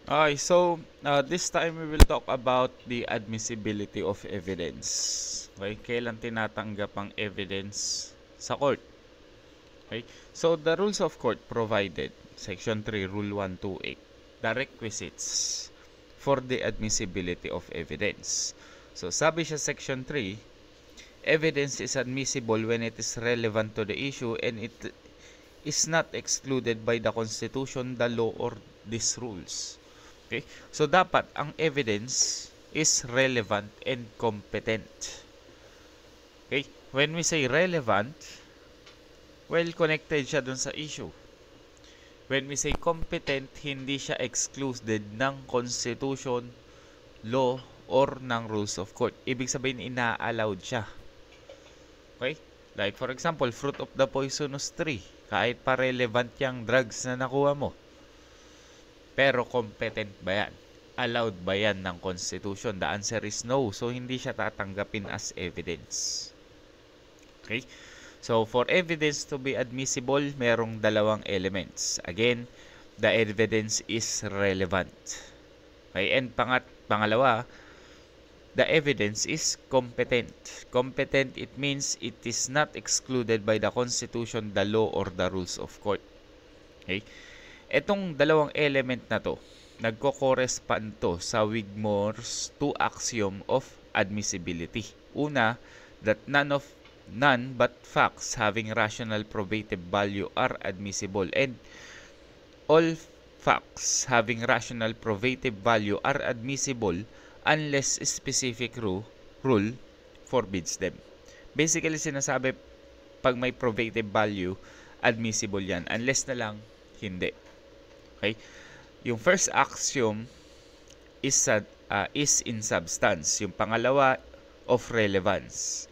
Okay, so this time we will talk about the admissibility of evidence. Okay, kailan tinatanggap ang evidence sa court? Okay, so the rules of court provided, Section 3, Rule 128, the requisites for the admissibility of evidence. So sabi siya Section 3, evidence is admissible when it is relevant to the issue and it is not excluded by the Constitution, the law, or these rules. Okay? So, dapat ang evidence is relevant and competent. Okay? When we say relevant, well, connected siya dun sa issue. When we say competent, hindi siya excluded ng Constitution, law, or ng rules of court. Ibig sabihin, ina-allowed siya. Okay? Like for example, fruit of the poisonous tree. Kahit pa relevant yung drugs na nakuha mo. Pero competent ba yan? Allowed ba yan ng Constitution? The answer is no. So, hindi siya tatanggapin as evidence. Okay? So, for evidence to be admissible, merong dalawang elements. Again, the evidence is relevant. Okay? And pangalawa, the evidence is competent. Competent, it means it is not excluded by the Constitution, the law, or the rules of court. Okay? Etong dalawang element na to, nagko-correspond to sa Wigmore's two axiom of admissibility. Una, that none but facts having rational probative value are admissible, and all facts having rational probative value are admissible unless specific rule forbids them. Basically, sinasabi, pag may probative value, admissible yan. Unless na lang, hindi. Okay? Yung first axiom is in substance. Yung pangalawa, of relevance.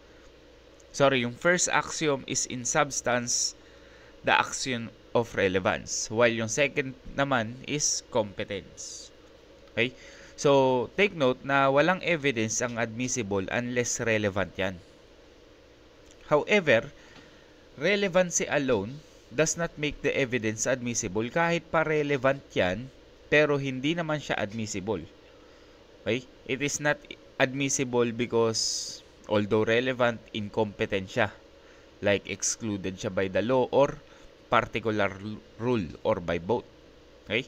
Yung first axiom is in substance, the axiom of relevance. While yung second naman is competence. Okay? So, take note na walang evidence ang admissible unless relevant yan. However, relevancy alone does not make the evidence admissible. Kahit pa relevant yan, pero hindi naman siya admissible. Okay? It is not admissible because although relevant, incompetent siya. Like excluded siya by the law or particular rule or by both. Okay?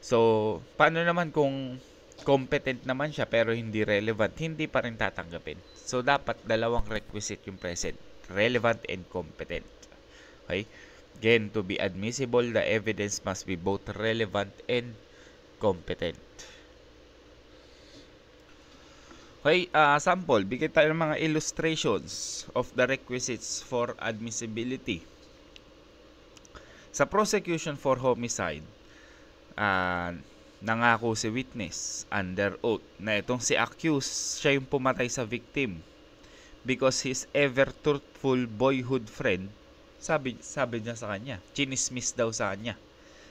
So, paano naman kung competent naman siya pero hindi relevant? Hindi pa rin tatanggapin. So, dapat dalawang requisite yung present. Relevant and competent. Okay? Again, to be admissible, the evidence must be both relevant and competent. Okay, sample. Bigay tayo ng mga illustrations of the requisites for admissibility. Sa prosecution for homicide, nangako si witness under oath na itong si accused, siya yung pumatay sa victim because his ever truthful boyhood friend, sabi niya sa kanya, chinismis daw sa kanya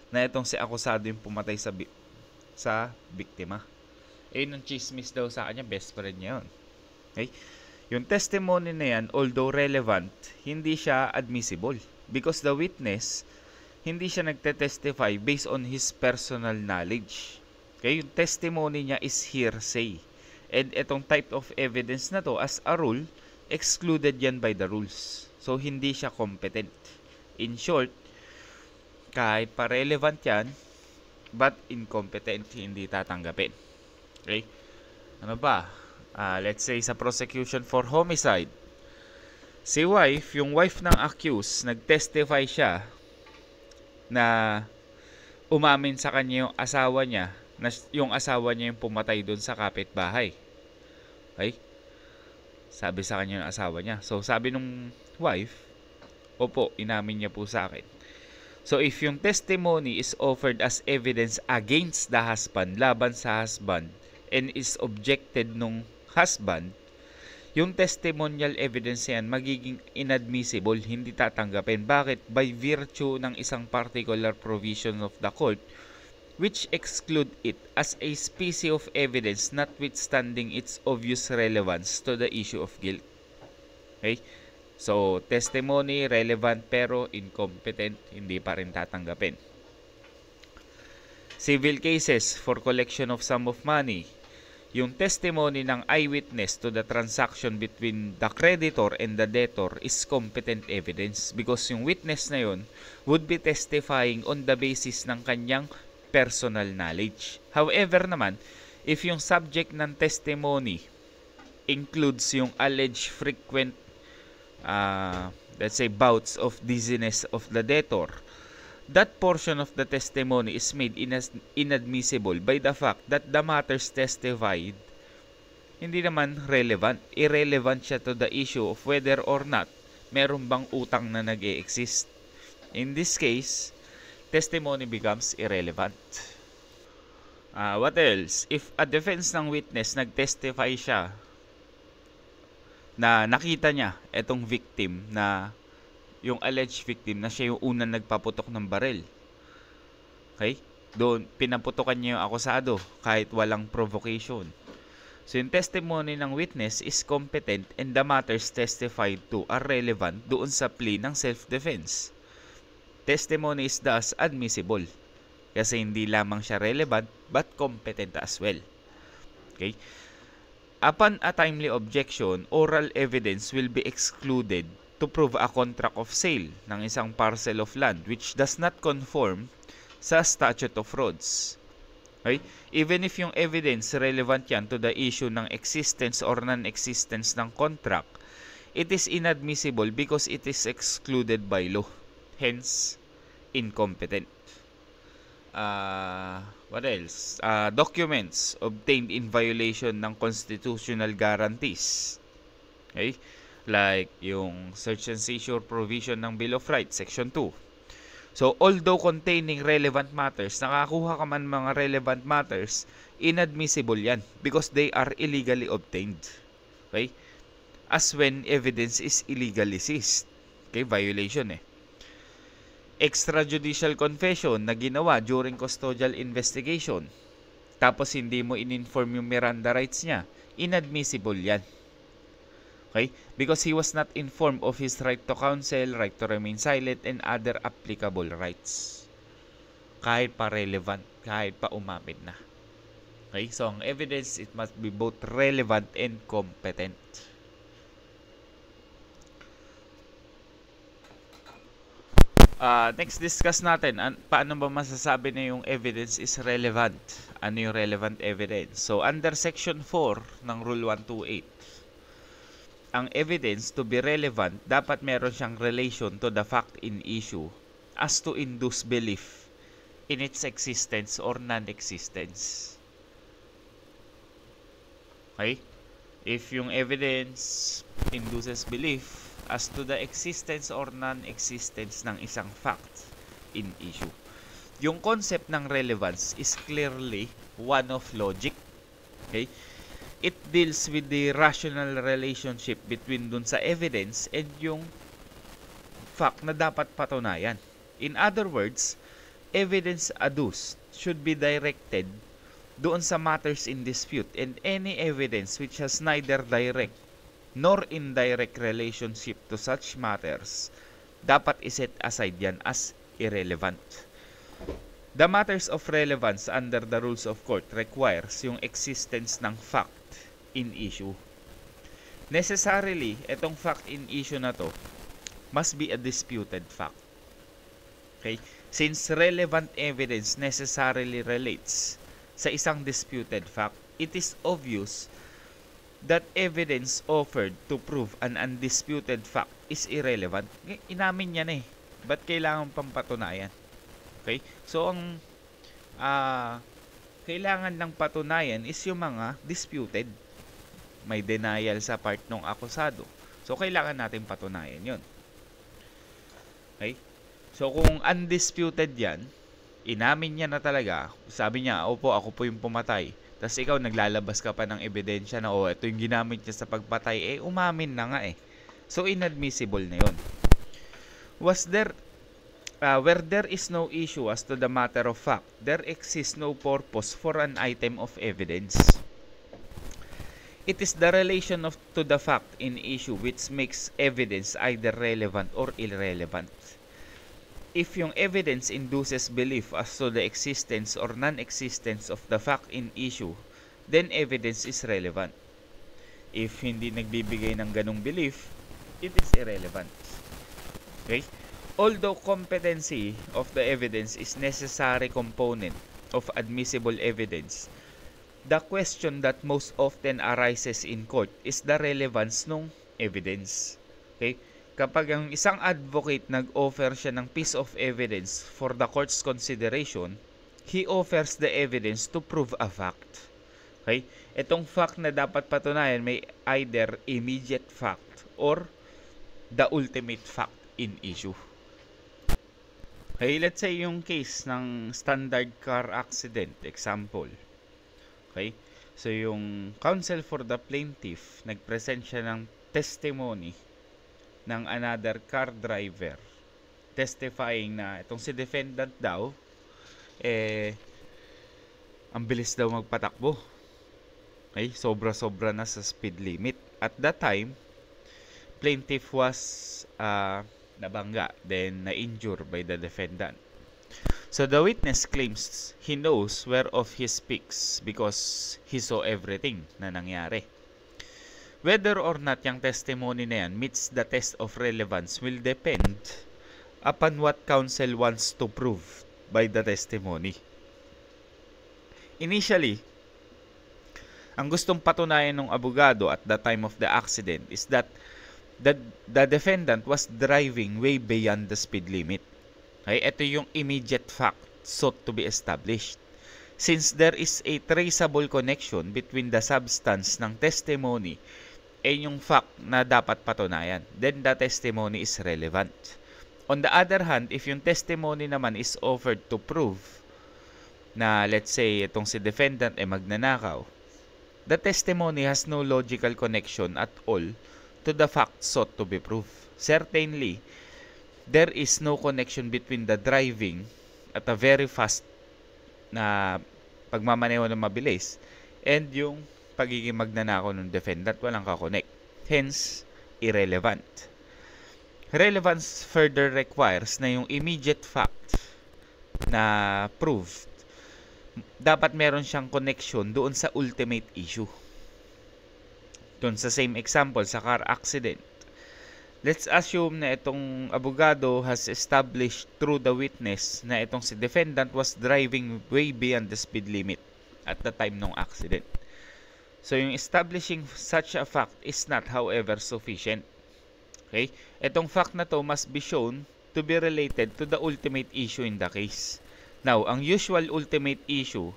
na itong si akusado yung pumatay sa biktima. Yung chismis daw sa kanya, best friend niya yun. Okay? Yung testimony na yan, although relevant, hindi siya admissible because the witness, hindi siya nagte-testify based on his personal knowledge. Okay? Yung testimony niya is hearsay. And itong type of evidence na to, as a rule, excluded yan by the rules. So, hindi siya competent. In short, kahit pa relevant yan, but incompetent, hindi tatanggapin. Okay? Ano ba? Let's say sa prosecution for homicide, yung wife ng accused, nag-testify siya na umamin sa kanya yung asawa niya, na yung asawa niya yung pumatay doon sa kapitbahay. Okay? Sabi sa kanya yung asawa niya. So, sabi nung wife, opo, inamin niya po sa akin. So, if yung testimony is offered as evidence against the husband, laban sa husband, and is objected nung husband, yung testimonial evidence yan magiging inadmissible, hindi tatanggapin. Bakit? By virtue ng isang particular provision of the court which exclude it as a species of evidence notwithstanding its obvious relevance to the issue of guilt. Okay? So, testimony, relevant pero incompetent, hindi pa rin tatanggapin. Civil cases for collection of sum of money. Yung testimony ng eyewitness to the transaction between the creditor and the debtor is competent evidence because yung witness na yun would be testifying on the basis ng kanyang personal knowledge. However naman, if yung subject ng testimony includes yung alleged frequent let's say bouts of dizziness of the debtor, that portion of the testimony is made inadmissible by the fact that the matters testified hindi naman relevant. Irrelevant siya to the issue of whether or not meron bang utang na nag-e-exist. In this case, testimony becomes irrelevant. What else? If a defense ng witness nag-testify siya na nakita niya etong victim na yung alleged victim na siya yung unang nagpaputok ng baril. Okay? Doon, pinaputokan niya yung akusado kahit walang provocation. So, yung testimony ng witness is competent and the matters testified to are relevant doon sa plea ng self-defense. Testimony is thus admissible kasi hindi lamang siya relevant but competent as well. Okay? Upon a timely objection, oral evidence will be excluded to prove a contract of sale ng isang parcel of land which does not conform sa statute of frauds. Okay? Even if yung evidence relevant yan to the issue ng existence or non-existence ng contract, it is inadmissible because it is excluded by law. Hence, incompetent. What else? Documents obtained in violation ng constitutional guarantees. Okay? Like yung search and seizure provision ng Bill of Rights, Section 2. So, although containing relevant matters, nakakuha ka man mga relevant matters, inadmissible yan because they are illegally obtained. Okay? As when evidence is illegally seized. Okay? Violation eh. Extrajudicial confession na ginawa during custodial investigation. Tapos hindi mo in-inform yung Miranda rights niya. Inadmissible yan. Okay? Because he was not informed of his right to counsel, right to remain silent, and other applicable rights. Kahit pa relevant, kahit pa umamid na. Okay? So, ang evidence, it must be both relevant and competent. Next, discuss natin paano ba masasabi na yung evidence is relevant. Ano yung relevant evidence? So, under Section 4 ng Rule 128, ang evidence to be relevant, dapat meron siyang relation to the fact in issue as to induce belief in its existence or non-existence. Okay? If yung evidence induces belief as to the existence or non-existence ng isang fact in issue. Yung concept ng relevance is clearly one of logic. Okay? It deals with the rational relationship between dun sa evidence and yung fact na dapat patunayan. In other words, evidence adduced should be directed doon sa matters in dispute, and any evidence which has neither direct nor indirect relationship to such matters dapat iset aside yan as irrelevant. The matters of relevance under the rules of court requires yung existence ng fact in issue. Necessarily, itong fact in issue na to must be a disputed fact. Okay? Since relevant evidence necessarily relates sa isang disputed fact, it is obvious that evidence offered to prove an undisputed fact is irrelevant. Inamin yan eh. Ba't kailangan pang patunayan? Okay? So, ang kailangan ng patunayan is yung mga disputed. May denial sa part ng akusado. So, kailangan natin patunayan yun. Okay? So, kung undisputed yan, inamin niya na talaga, sabi niya, opo, ako po yung pumatay. Tapos ikaw, naglalabas ka pa ng ebidensya na, ito yung ginamit niya sa pagpatay, umamin na nga eh. So, inadmissible na yun. Where there is no issue as to the matter of fact, there exists no purpose for an item of evidence. It is the relation to the fact in issue which makes evidence either relevant or irrelevant. if yung evidence induces belief as to the existence or non-existence of the fact in issue, then evidence is relevant. If hindi nagbibigay ng ganong belief, it is irrelevant. Okay? Although competency of the evidence is necessary component of admissible evidence, the question that most often arises in court is the relevance ng evidence. Okay? Kapag ang isang advocate nag-offer siya ng piece of evidence for the court's consideration, he offers the evidence to prove a fact. Okay? Itong fact na dapat patunayan may either immediate fact or the ultimate fact in issue. Okay, let's say yung case ng standard car accident, example. Okay? So yung counsel for the plaintiff, nagpresent siya ng testimony ng another car driver testifying na itong si defendant daw ang bilis daw magpatakbo. Okay? Sobra-sobra na sa speed limit. At that time, plaintiff was nabangga, then na-injure by the defendant. So the witness claims he knows whereof he speaks because he saw everything na nangyari. Whether or not yung testimony na yan meets the test of relevance will depend upon what counsel wants to prove by the testimony. Initially, ang gustong patunayan ng abogado at the time of the accident is that the defendant was driving way beyond the speed limit. Okay? Ito yung immediate fact sought to be established. Since there is a traceable connection between the substance ng testimony and yung fact na dapat patunayan, then the testimony is relevant. On the other hand, if yung testimony naman is offered to prove na let's say itong si defendant ay magnanakaw, the testimony has no logical connection at all to the fact sought to be proved. Certainly, there is no connection between the driving at a very fast na pagmamaneho ng mabilis and yung pagiging magnanakaw ng defendant. Walang kakonect. Hence, irrelevant. Relevance further requires na yung immediate fact na proved, dapat meron siyang connection doon sa ultimate issue. Doon sa same example, sa car accident. Let's assume na itong abogado has established through the witness na itong si defendant was driving way beyond the speed limit at the time ng accident. So, yung establishing such a fact is not, however, sufficient. Okay? Itong fact na to must be shown to be related to the ultimate issue in the case. Now, ang usual ultimate issue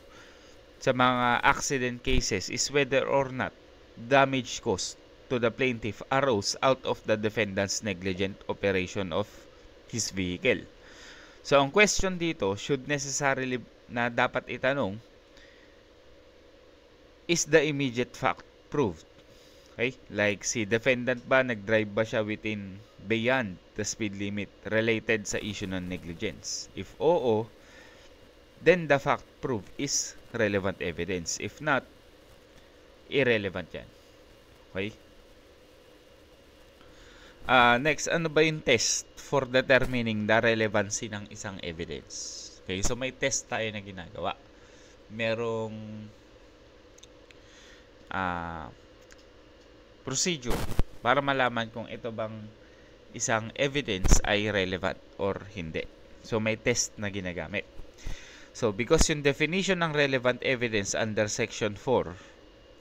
sa mga accident cases is whether or not damage caused to the plaintiff arose out of the defendant's negligent operation of his vehicle. So, ang question dito should necessarily na dapat itanong, is the immediate fact proved? Okay? Like, si defendant ba, nag-drive ba siya within, beyond the speed limit related sa issue ng negligence? If oo, then the fact proved is relevant evidence. If not, irrelevant yan. Okay? Next, ano ba yung test for determining the relevancy ng isang evidence? Okay, so may test tayo na ginagawa. Merong procedure para malaman kung ito bang isang evidence ay relevant or hindi. So may test na ginagamit. So because yung definition ng relevant evidence under section 4,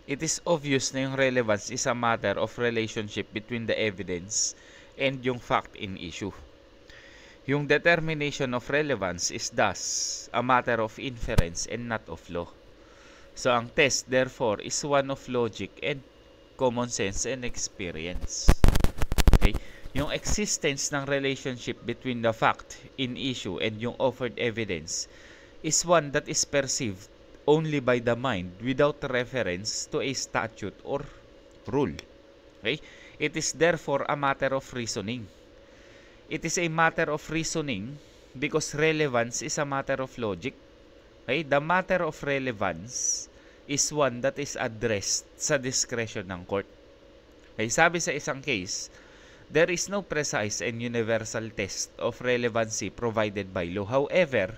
it is obvious na yung relevance is a matter of relationship between the evidence and yung fact in issue. Yung determination of relevance is thus a matter of inference and not of law. So ang test therefore is one of logic and common sense and experience. Okay? Yung existence ng relationship between the fact in issue and yung offered evidence is one that is perceived only by the mind without reference to a statute or rule. Okay? It is therefore a matter of reasoning. It is a matter of reasoning because relevance is a matter of logic. Okay? The matter of relevance is one that is addressed sa discretion ng court. Okay? Sabi sa isang case, there is no precise and universal test of relevancy provided by law. However,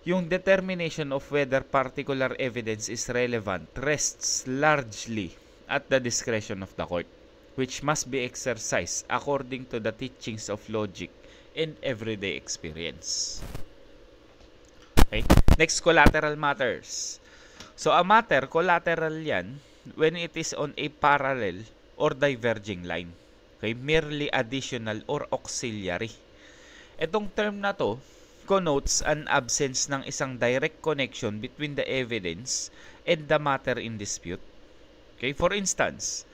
yung determination of whether particular evidence is relevant rests largely at the discretion of the court, which must be exercised according to the teachings of logic and everyday experience. Okay? Next, collateral matters. So, a matter, collateral yan when it is on a parallel or diverging line. Okay? Merely additional or auxiliary. Itong term na to connotes an absence ng isang direct connection between the evidence and the matter in dispute. Okay? For instance,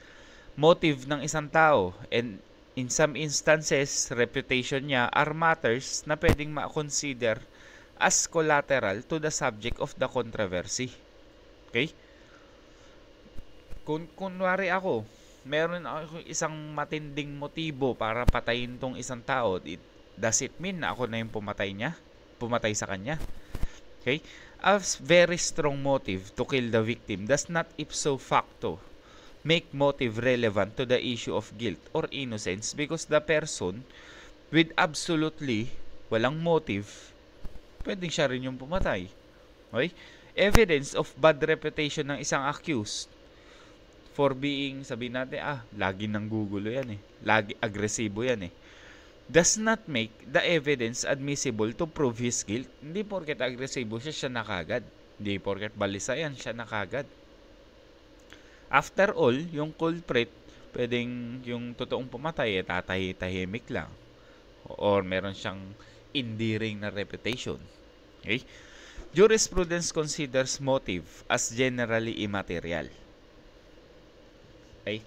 motive ng isang tao and in some instances, reputation niya are matters na pwedeng ma-consider as collateral to the subject of the controversy. Okay? Kunwari ako, meron ako isang matinding motibo para patayin tong isang tao. Does it mean na ako na yung pumatay sa kanya? Okay? A very strong motive to kill the victim does not ipso facto make motive relevant to the issue of guilt or innocence because the person with absolutely walang motive, pwedeng siya rin yung pumatay. Okay? Evidence of bad reputation ng isang accused for being, sabihin natin, lagi nang gugulo yan lagi agresibo yan does not make the evidence admissible to prove his guilt. Hindi porket agresibo siya na kagad. Hindi porket balisa yan, siya na kagad. After all, yung culprit, pwedeng yung totoong pumatay, tahimik lang. Or meron siyang endearing na reputation. Okay? Jurisprudence considers motive as generally immaterial. Okay?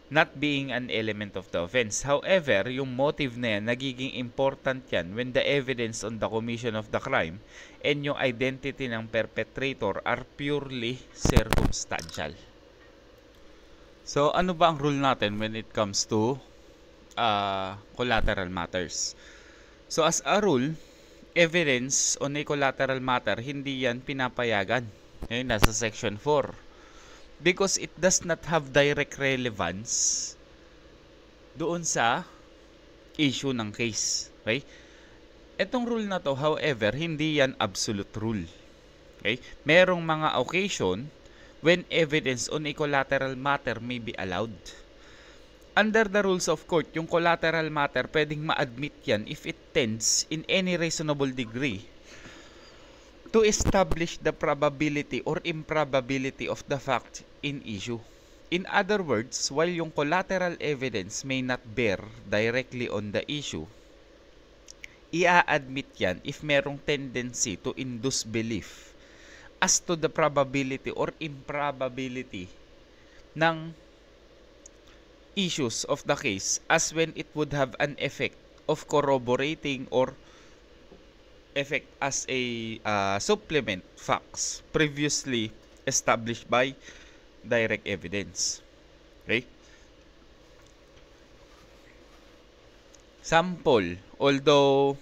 Not being an element of the offense. However, yung motive na yan, nagiging important yan when the evidence on the commission of the crime and yung identity ng perpetrator are purely circumstantial. So, ano ba ang rule natin when it comes to collateral matters? So, as a rule, evidence on a collateral matter, hindi yan pinapayagan. Ngayon, nasa section 4. Because it does not have direct relevance doon sa issue ng case. Okay? Itong rule na to, however, hindi yan absolute rule. Okay? Merong mga occasion when evidence on a collateral matter may be allowed. Under the rules of court, yung collateral matter, pwedeng ma-admit yan if it tends in any reasonable degree to establish the probability or improbability of the fact in issue. In other words, while yung collateral evidence may not bear directly on the issue, i-admit yan if merong tendency to induce belief as to the probability or improbability ng issues of the case as when it would have an effect of corroborating or effect as a supplement facts previously established by direct evidence. Okay? Sample, although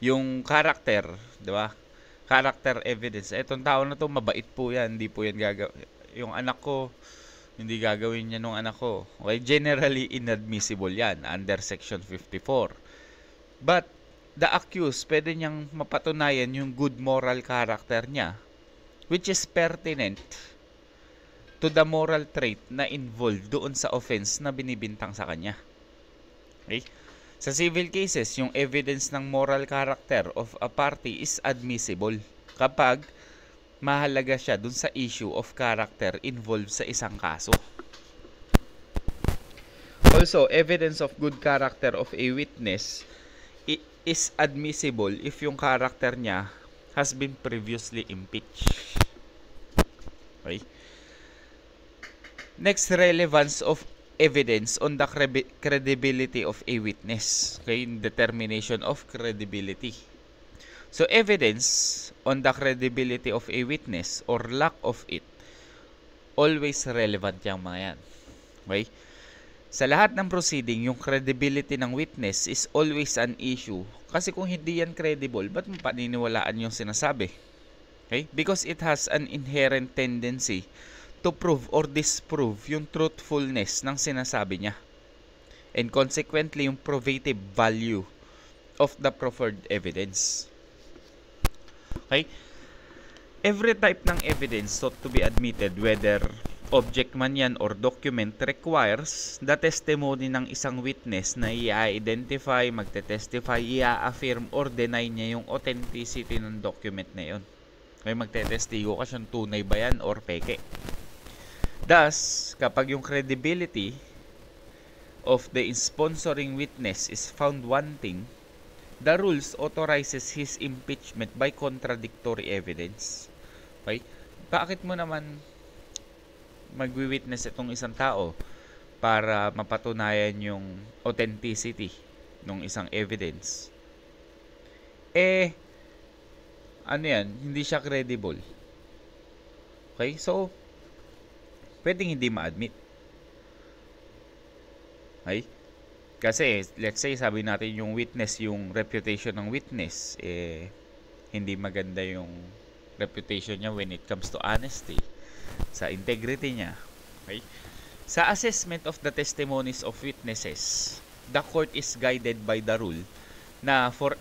yung character, di ba? Character evidence. Etong tao na to mabait po yan, hindi po yan gagawin. Yung anak ko, hindi gagawin niya nung anak ko. Okay, generally inadmissible yan under section 54. But the accused, pwede niyang mapatunayan yung good moral character niya, which is pertinent to the moral trait na involved doon sa offense na binibintang sa kanya. Okay? Sa civil cases, yung evidence ng moral character of a party is admissible kapag mahalaga siya dun sa issue of character involved sa isang kaso. Also, evidence of good character of a witness is admissible if yung character niya has been previously impeached. Okay? Next, relevance of evidence on the credibility of a witness. Okay? Determination of credibility. So, evidence on the credibility of a witness or lack of it, always relevant yung mga yan. Okay? Sa lahat ng proceeding, yung credibility ng witness is always an issue. Kasi kung hindi yan credible, ba't mo paniniwalaan yung sinasabi? Okay? Because it has an inherent tendency to prove or disprove yung truthfulness ng sinasabi niya. and consequently yung probative value of the proffered evidence. Okay? Every type ng evidence sought to be admitted, whether object man yan or document, requires the testimony ng isang witness na i-identify, magte-testify, i-affirm or deny niya yung authenticity ng document na yun. May magte-testigo ka siyang tunay ba yan or peke. Thus, kapag yung credibility of the sponsoring witness is found wanting, the rules authorizes his impeachment by contradictory evidence. Okay? Bakit mo naman magwi-witness itong isang tao para mapatunayan yung authenticity ng isang evidence? Ano yan? Hindi siya credible. Okay? So, pwedeng hindi ma-admit. Okay? Kasi, let's say, sabi natin yung witness, yung reputation ng witness, hindi maganda yung reputation niya when it comes to honesty, sa integrity niya. Okay? Sa assessment of the testimonies of witnesses, the court is guided by the rule na for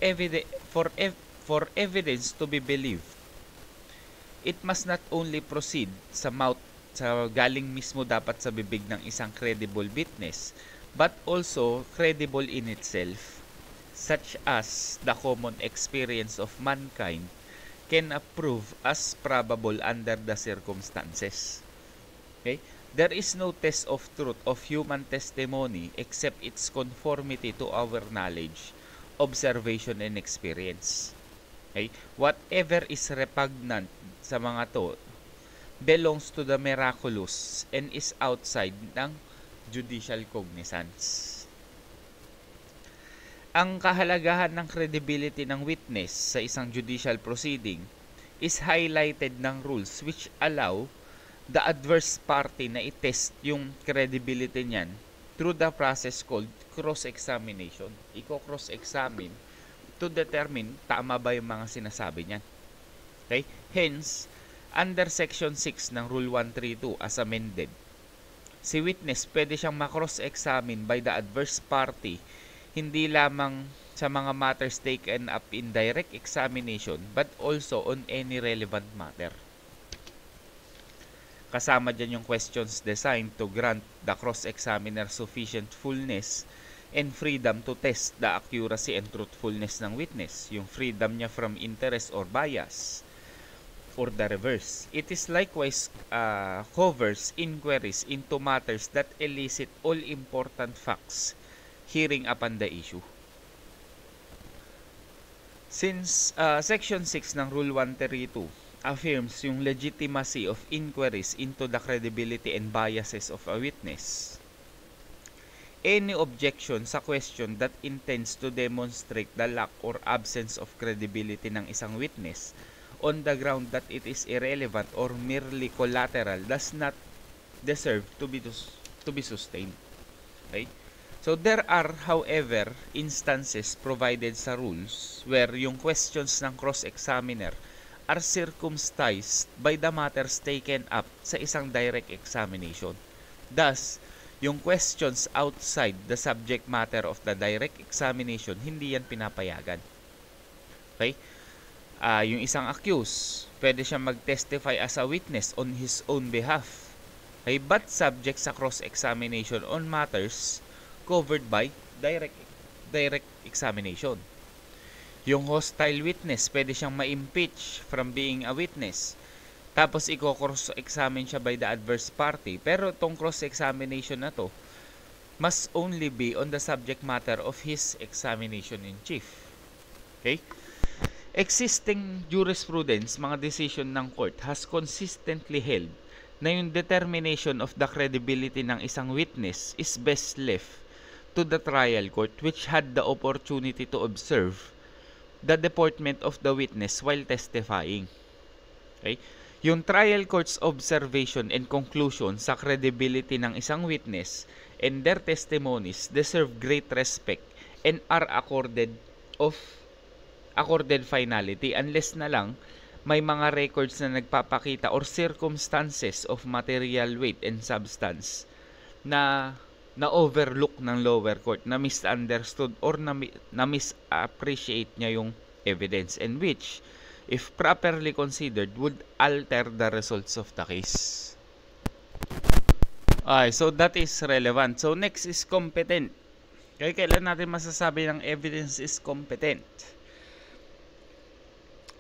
evidence to be believed, it must not only proceed sa galing mismo dapat sa bibig ng isang credible witness, but also credible in itself, such as the common experience of mankind can approve as probable under the circumstances. Okay? There is no test of truth of human testimony except its conformity to our knowledge, observation, and experience. Okay? Whatever is repugnant sa mga to belongs to the miraculous and is outside ng judicial cognizance. Ang kahalagahan ng credibility ng witness sa isang judicial proceeding is highlighted ng rules which allow the adverse party na i-test yung credibility niyan through the process called cross-examination. Iko-cross-examine to determine tama ba yung mga sinasabi niyan. Okay? Hence, under Section 6 ng Rule 132 as amended, si witness pwede siyang ma-cross-examine by the adverse party hindi lamang sa mga matters taken up in direct examination but also on any relevant matter. Kasama dyan yung questions designed to grant the cross-examiner sufficient fullness and freedom to test the accuracy and truthfulness ng witness, yung freedom niya from interest or bias, or the reverse. It is likewise covers inquiries into matters that elicit all important facts hearing upon the issue. Since Section 6 ng Rule 132 affirms yung legitimacy of inquiries into the credibility and biases of a witness, any objection sa question that intends to demonstrate the lack or absence of credibility ng isang witness on the ground that it is irrelevant or merely collateral does not deserve to be sustained. Okay? So there are, however, instances provided sa rules where yung questions ng cross-examiner are circumcised by the matters taken up sa isang direct examination. Thus, yung questions outside the subject matter of the direct examination, hindi yan pinapayagan. Okay? Yung isang accused, pwede siyang mag-testify as a witness on his own behalf. Okay? But subject sa cross-examination on matters covered by direct examination. Yung hostile witness, pwede siyang ma-impeach from being a witness. Tapos i-cross-examine siya by the adverse party. Pero itong cross-examination na to must only be on the subject matter of his examination in chief. Okay? Existing jurisprudence, mga decision ng court, has consistently held na yung determination of the credibility ng isang witness is best left to the trial court, which had the opportunity to observe the deportment of the witness while testifying. Okay? Yung trial court's observation and conclusion sa credibility ng isang witness and their testimonies deserve great respect and are accorded finality unless na lang may mga records na nagpapakita or circumstances of material weight and substance na na overlook ng lower court, na misunderstood or na misappreciate niya yung evidence, and which, if properly considered, would alter the results of the case. Okay, so that is relevant. So next is competent. Kaya kailan natin masasabi ng evidence is competent?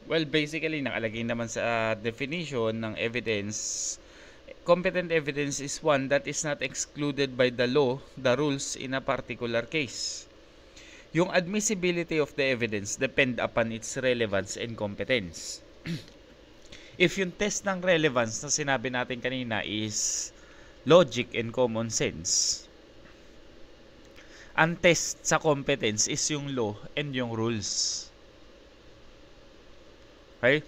Well, basically, nakalagay naman sa definition ng evidence, competent evidence is one that is not excluded by the law, the rules in a particular case. Yung admissibility of the evidence depend upon its relevance and competence. If yung test ng relevance na sinabi natin kanina is logic and common sense, ang test sa competence is yung law and yung rules. Okay?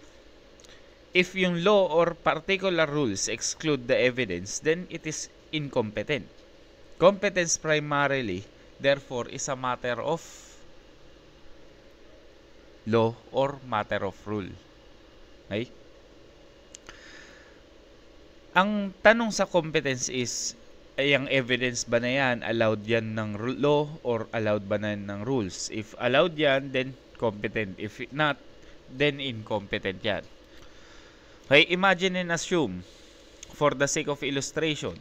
If yung law or particular rules exclude the evidence, then it is incompetent. Competence primarily, therefore, is a matter of law or matter of rule. Okay? Ang tanong sa competence is, ay ang evidence ba na yan, allowed yan ng law or allowed ba na yan ng rules? If allowed yan, then competent. If not, then incompetent yan. Okay, imagine and assume, for the sake of illustration,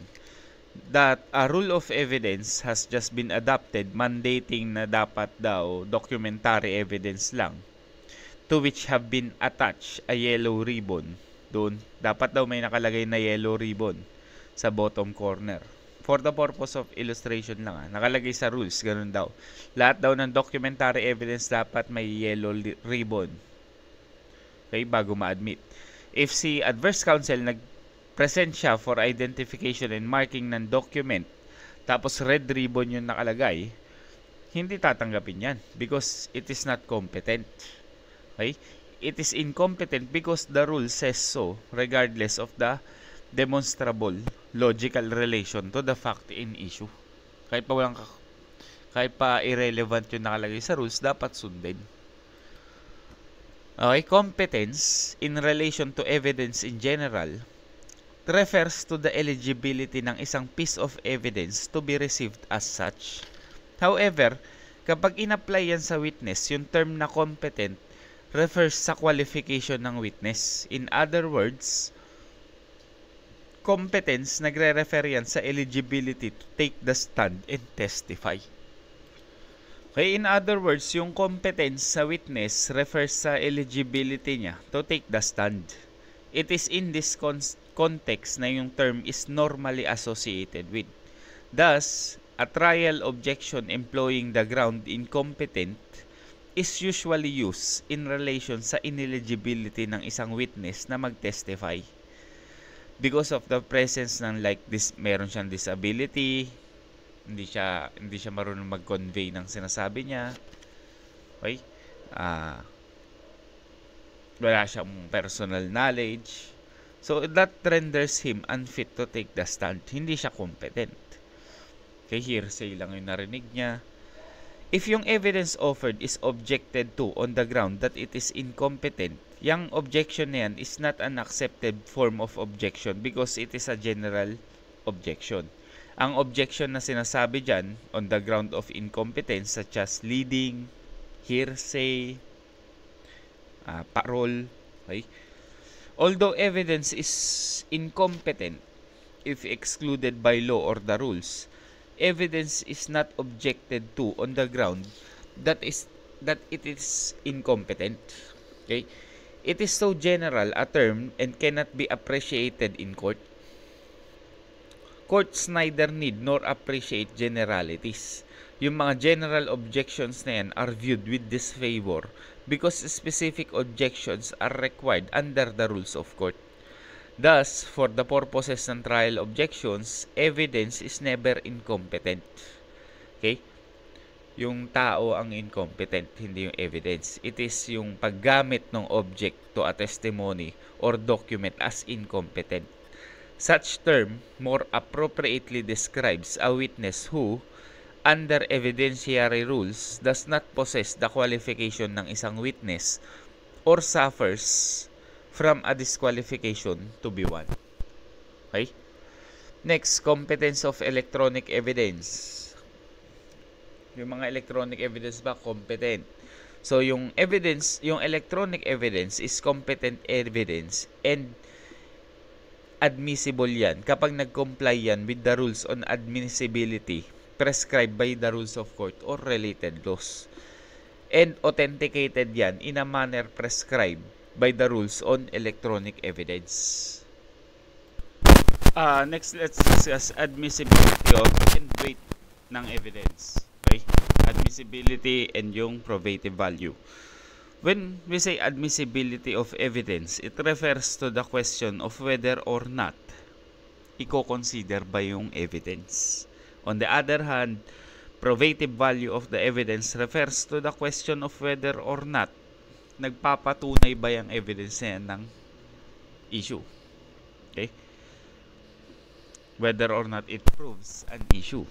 that a rule of evidence has just been adopted mandating na dapat daw documentary evidence lang, to which have been attached a yellow ribbon. Doon, dapat daw may nakalagay na yellow ribbon sa bottom corner. For the purpose of illustration lang, nakalagay sa rules, ganun daw. Lahat daw ng documentary evidence dapat may yellow ribbon. Okay, bago ma-admit. If si adverse counsel nag-present siya for identification and marking ng document, tapos red ribbon yung nakalagay, hindi tatanggapin yan because it is not competent. Okay? It is incompetent because the rule says so, regardless of the demonstrable logical relation to the fact in issue. Kahit pa irrelevant yung nakalagay sa rules, dapat sundin. Okay, competence in relation to evidence in general refers to the eligibility ng isang piece of evidence to be received as such. However, kapag in-apply yan sa witness, yung term na competent refers sa qualification ng witness. In other words, competence nagre-refer yan sa eligibility to take the stand and testify. Okay, in other words, yung competence sa witness refers sa eligibility niya to take the stand. It is in this context na yung term is normally associated with. Thus, a trial objection employing the ground incompetent is usually used in relation sa ineligibility ng isang witness na mag-testify. Because of the presence ng meron siyang disability, hindi siya marunong mag-convey ng sinasabi niya. Okay? Wala siyang personal knowledge. So that renders him unfit to take the stand. Hindi siya competent. Okay, hearsay lang yung narinig niya. If yung evidence offered is objected to on the ground that it is incompetent, yung objection na yan is not an accepted form of objection because it is a general objection. Ang objection na sinasabi dyan on the ground of incompetence such as leading, hearsay, parole. Okay? Although evidence is incompetent if excluded by law or the rules, evidence is not objected to on the ground that it is incompetent. Okay? It is so general a term and cannot be appreciated in court. Courts neither need nor appreciate generalities. Yung mga general objections na yan are viewed with disfavor because specific objections are required under the rules of court. Thus, for the purposes ng trial objections, evidence is never incompetent. Okay? Yung tao ang incompetent, hindi yung evidence. It is yung paggamit ng object to a testimony or document as incompetent. Such term more appropriately describes a witness who, under evidentiary rules, does not possess the qualification ng isang witness or suffers from a disqualification to be one. Okay? Next, competence of electronic evidence. Yung mga electronic evidence ba competent? So yung evidence, yung electronic evidence is competent evidence and admissible yan kapag nag-comply yan with the rules on admissibility prescribed by the rules of court or related laws. And authenticated yan in a manner prescribed by the rules on electronic evidence. Next, let's discuss admissibility of and weight ng evidence. Okay? Admissibility and yung probative value. When we say admissibility of evidence, it refers to the question of whether or not i-consider ba yung evidence. On the other hand, probative value of the evidence refers to the question of whether or not nagpapatunay ba yung evidence na yan ng issue. Okay? Whether or not it proves an issue.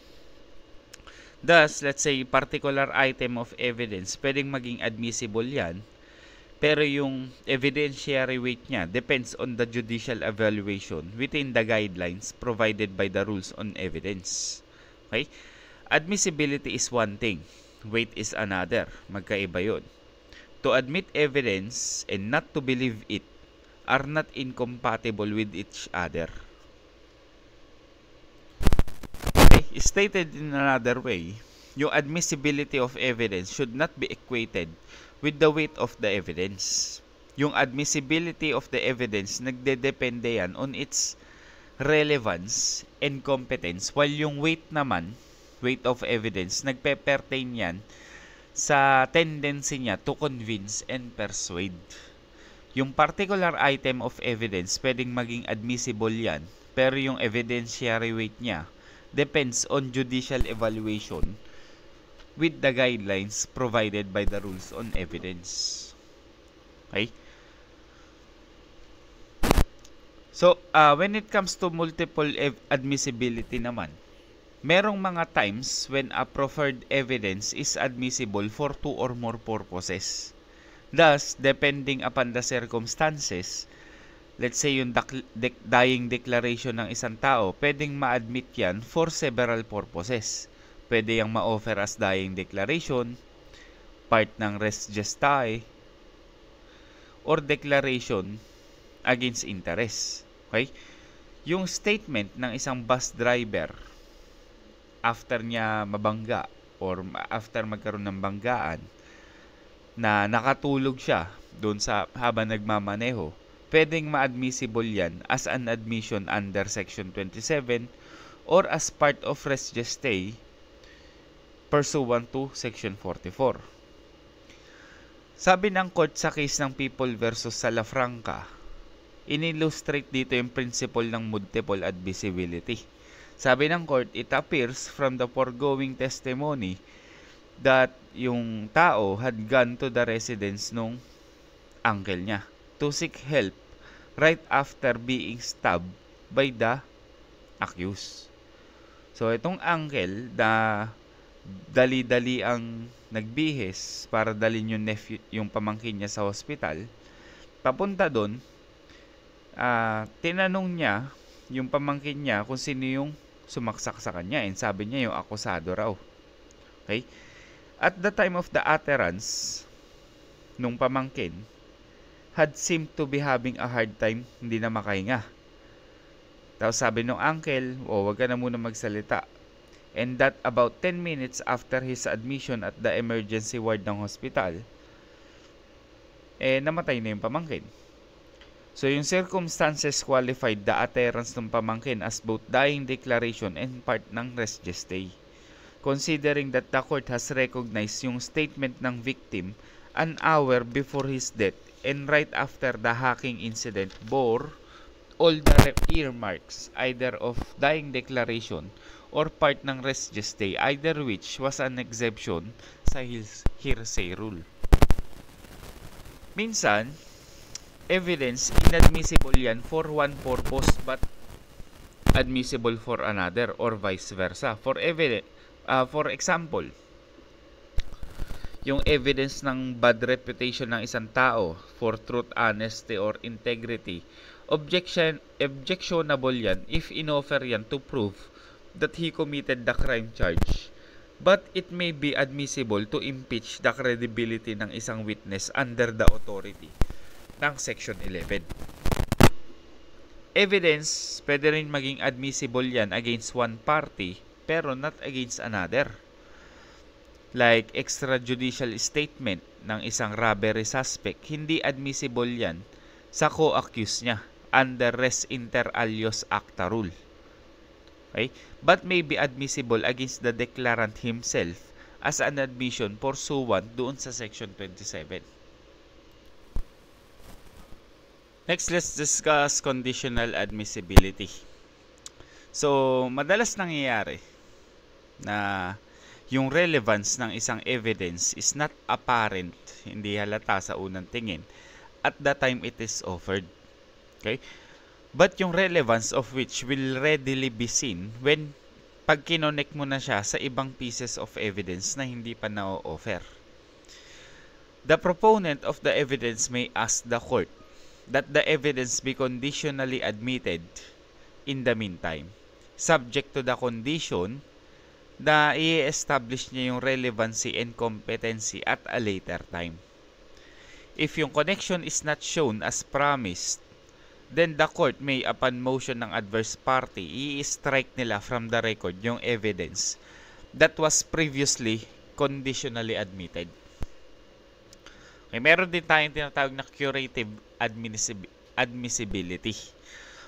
Thus, let's say, particular item of evidence, pwedeng maging admissible yan, pero yung evidentiary weight niya depends on the judicial evaluation within the guidelines provided by the rules on evidence. Okay? Admissibility is one thing, weight is another. Magkaiba yun. To admit evidence and not to believe it are not incompatible with each other. Stated in another way, yung admissibility of evidence should not be equated with the weight of the evidence. Yung admissibility of the evidence, nagdedepende yan on its relevance and competence, while yung weight naman, weight of evidence, nagpe-pertain yan sa tendency niya to convince and persuade. Yung particular item of evidence, pwedeng maging admissible yan, pero yung evidentiary weight niya depends on judicial evaluation with the guidelines provided by the rules on evidence. Okay? So, when it comes to multiple admissibility naman, merong mga times when a proffered evidence is admissible for two or more purposes. Thus, depending upon the circumstances, let's say yung dying declaration ng isang tao, pwedeng ma-admit yan for several purposes. Pwede yung ma-offer as dying declaration, part ng res gestae, or declaration against interest. Okay? Yung statement ng isang bus driver after niya mabangga or after magkaroon ng banggaan na nakatulog siya doon sa habang nagmamaneho, pwedeng ma-admissible yan as an admission under Section 27 or as part of res gestae pursuant to Section 44. Sabi ng court sa case ng People versus Salafranca, in-illustrate dito yung principle ng multiple admissibility. Sabi ng court, it appears from the foregoing testimony that yung tao had gone to the residence nung uncle niya to seek help right after being stabbed by the accused. So, itong uncle na dali-dali ang nagbihis para dalhin yung pamangkin niya sa hospital, papunta doon, tinanong niya yung pamangkin niya kung sino yung sumaksak sa kanya, and sabi niya yung akusado raw. Okay? At the time of the utterance nung pamangkin, had seemed to be having a hard time, hindi na makahinga. Tapos sabi nung uncle, wag ka na muna magsalita. And that about 10 minutes after his admission at the emergency ward ng hospital, namatay na yung pamangkin. So yung circumstances qualified the utterance ng pamangkin as both dying declaration and part ng res gestae. Considering that the court has recognized yung statement ng victim an hour before his death and right after the hacking incident bore all the earmarks either of dying declaration or part ng res gestae, either which was an exception sa hearsay rule. Minsan, evidence inadmissible yan for one purpose but admissible for another or vice versa. For example, yung evidence ng bad reputation ng isang tao for truth, honesty, or integrity, objectionable yan if inoffer yan to prove that he committed the crime charge. But it may be admissible to impeach the credibility ng isang witness under the authority ng Section 11. Evidence, pwede rin maging admissible yan against one party pero not against another. Like extrajudicial statement ng isang robbery suspect, hindi admissible yan sa co-accused niya under res inter alios acta rule. Okay? But may be admissible against the declarant himself as an admission pursuant doon sa Section 27. Next, let's discuss conditional admissibility. So, madalas nangyayari na yung relevance ng isang evidence is not apparent, hindi halata sa unang tingin, at the time it is offered. Okay? But yung relevance of which will readily be seen when pag kinonek mo na siya sa ibang pieces of evidence na hindi pa na-offer. The proponent of the evidence may ask the court that the evidence be conditionally admitted in the meantime, subject to the condition na i-establish niya yung relevancy and competency at a later time. If yung connection is not shown as promised, then the court may, upon motion ng adverse party, i-strike nila from the record yung evidence that was previously conditionally admitted. Okay, meron din tayong tinatawag na curative admissibility.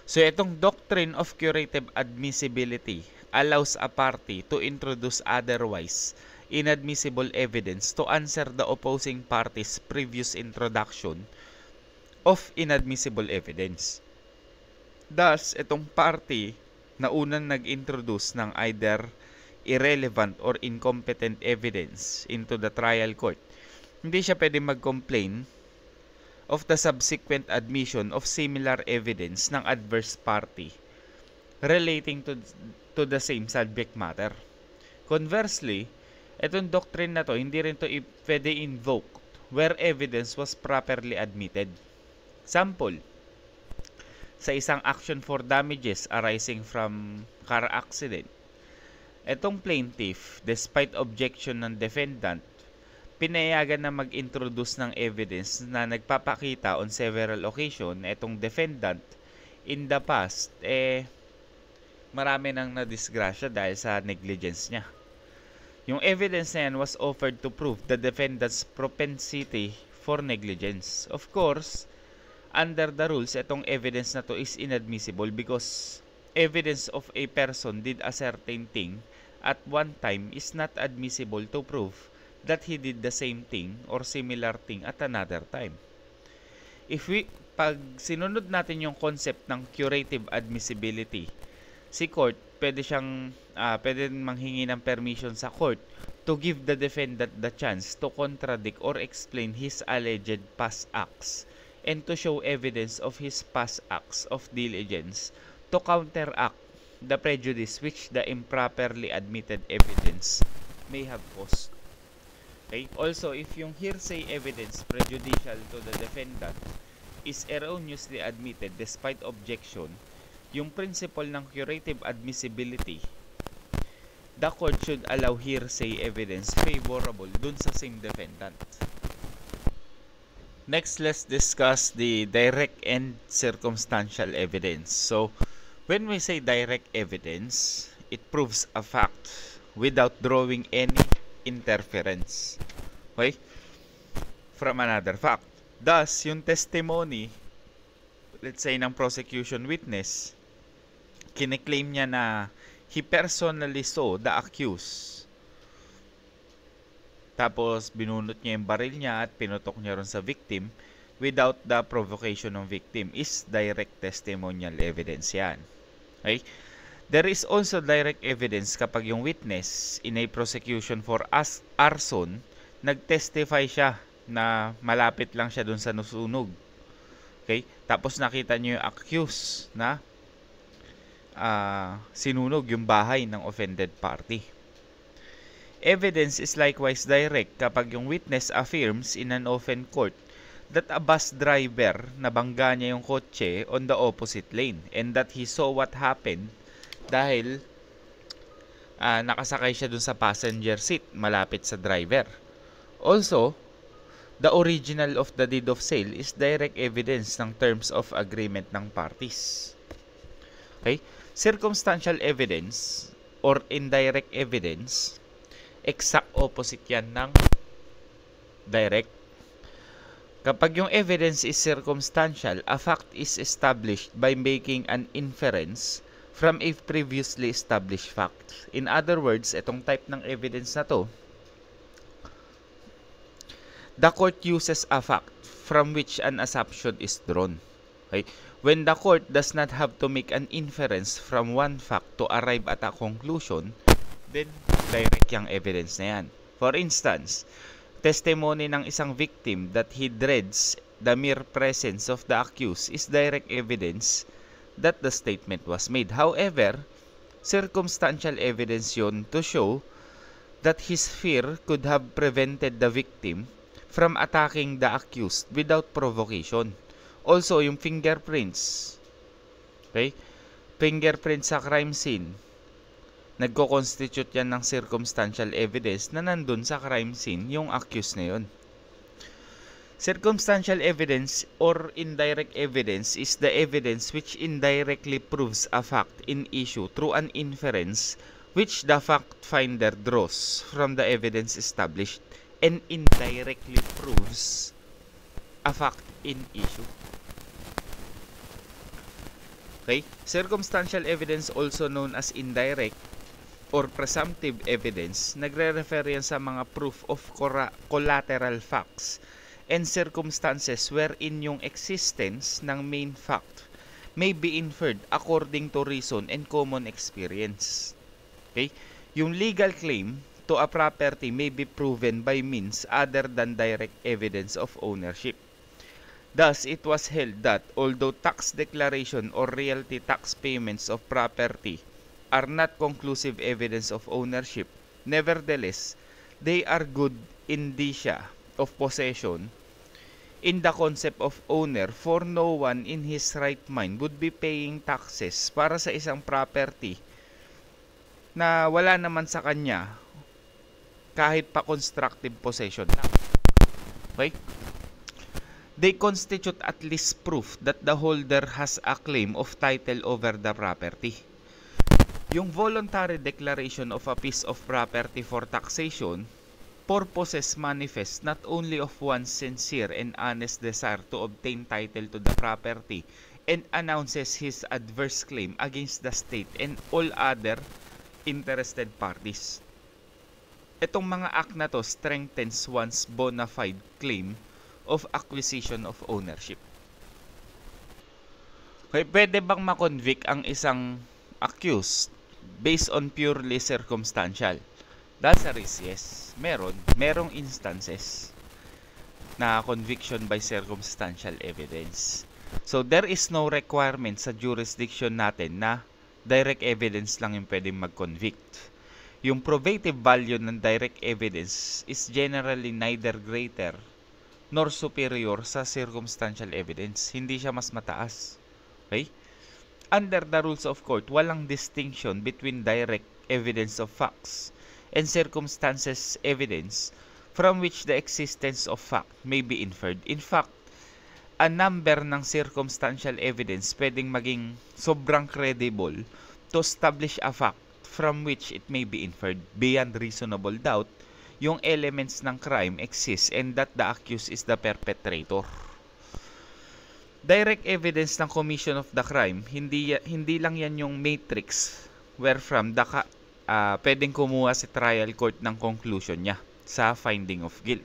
So, itong doctrine of curative admissibility allows a party to introduce otherwise inadmissible evidence to answer the opposing party's previous introduction of inadmissible evidence. Thus, itong party na unang nag-introduce ng either irrelevant or incompetent evidence into the trial court, hindi siya pwede mag-complain of the subsequent admission of similar evidence ng adverse party relating to the same subject matter. Conversely, itong doctrine na to, hindi rin to pwede invoked where evidence was properly admitted. Sample, sa isang action for damages arising from car accident, itong plaintiff, despite objection ng defendant, pinayagan na mag-introduce ng evidence na nagpapakita on several occasions na itong defendant in the past, marami nang nadisgrasya dahil sa negligence niya. Yung evidence na yan was offered to prove the defendant's propensity for negligence. Of course, under the rules, itong evidence na to is inadmissible because evidence of a person did a certain thing at one time is not admissible to prove that he did the same thing or similar thing at another time. Pag sinunod natin yung concept ng curative admissibility, si court, pwede manghingi ng permission sa court to give the defendant the chance to contradict or explain his alleged past acts and to show evidence of his past acts of diligence to counteract the prejudice which the improperly admitted evidence may have caused. Okay? Also, if yung hearsay evidence prejudicial to the defendant is erroneously admitted despite objection, yung principle ng curative admissibility, the court should allow hearsay evidence favorable dun sa same defendant. Next, let's discuss the direct and circumstantial evidence. So, when we say direct evidence, it proves a fact without drawing any interference, okay, from another fact. Thus, yung testimony, let's say, ng prosecution witness, kiniklaim niya na he personally saw the accused. Tapos, binunot niya yung baril niya at pinutok niya ron sa victim without the provocation ng victim is direct testimonial evidence yan. Okay? There is also direct evidence kapag yung witness in a prosecution for arson, nag-testify siya na malapit lang siya dun sa nasunog. Okay? Tapos nakita niyo yung accused na sinunog yung bahay ng offended party. Evidence is likewise direct kapag yung witness affirms in an open court that a bus driver nabangga niya yung kotse on the opposite lane and that he saw what happened dahil nakasakay siya dun sa passenger seat malapit sa driver. Also, the original of the deed of sale is direct evidence ng terms of agreement ng parties. Okay? Circumstantial evidence or indirect evidence, exact opposite yan ng direct. Kapag yung evidence is circumstantial, a fact is established by making an inference from a previously established fact. In other words, itong type ng evidence na to, the court uses a fact from which an assumption is drawn. Okay? When the court does not have to make an inference from one fact to arrive at a conclusion, then direct yung evidence na yan. For instance, testimony ng isang victim that he dreads the mere presence of the accused is direct evidence that the statement was made. However, circumstantial evidence yun to show that his fear could have prevented the victim from attacking the accused without provocation. Also, yung fingerprints. Okay? Fingerprints sa crime scene. Nagko-constitute yan ng circumstantial evidence na nandun sa crime scene yung accused na yun. Circumstantial evidence or indirect evidence is the evidence which indirectly proves a fact in issue through an inference which the fact finder draws from the evidence established and indirectly proves a fact in issue. Okay? Circumstantial evidence, also known as indirect or presumptive evidence, nagre-refer yan sa mga proof of collateral facts and circumstances wherein yung existence ng main fact may be inferred according to reason and common experience. Okay? Yung legal claim to a property may be proven by means other than direct evidence of ownership. Thus, it was held that although tax declaration or realty tax payments of property are not conclusive evidence of ownership, nevertheless, they are good indicia of possession in the concept of owner, for no one in his right mind would be paying taxes para sa isang property na wala naman sa kanya kahit pa constructive possession lang. Okay? They constitute at least proof that the holder has a claim of title over the property. Yung voluntary declaration of a piece of property for taxation purposes manifest not only of one's sincere and honest desire to obtain title to the property and announces his adverse claim against the state and all other interested parties. Itong mga act na to strengthens one's bona fide claim of acquisition of ownership. Okay, pwede bang makonvict ang isang accused based on purely circumstantial? The answer is yes. Merong instances na conviction by circumstantial evidence. So there is no requirement sa jurisdiction natin na direct evidence lang yung pwedeng mag-convict. Yung probative value ng direct evidence is generally neither greater nor superior sa circumstantial evidence. Hindi siya mas mataas. Okay? Under the rules of court, walang distinction between direct evidence of facts and circumstances evidence from which the existence of fact may be inferred. In fact, a number ng circumstantial evidence pwedeng maging sobrang credible to establish a fact from which it may be inferred beyond reasonable doubt yung elements ng crime exist and that the accused is the perpetrator. Direct evidence ng commission of the crime, hindi lang yan yung matrix wherefrom pwedeng kumuha si trial court ng conclusion niya sa finding of guilt.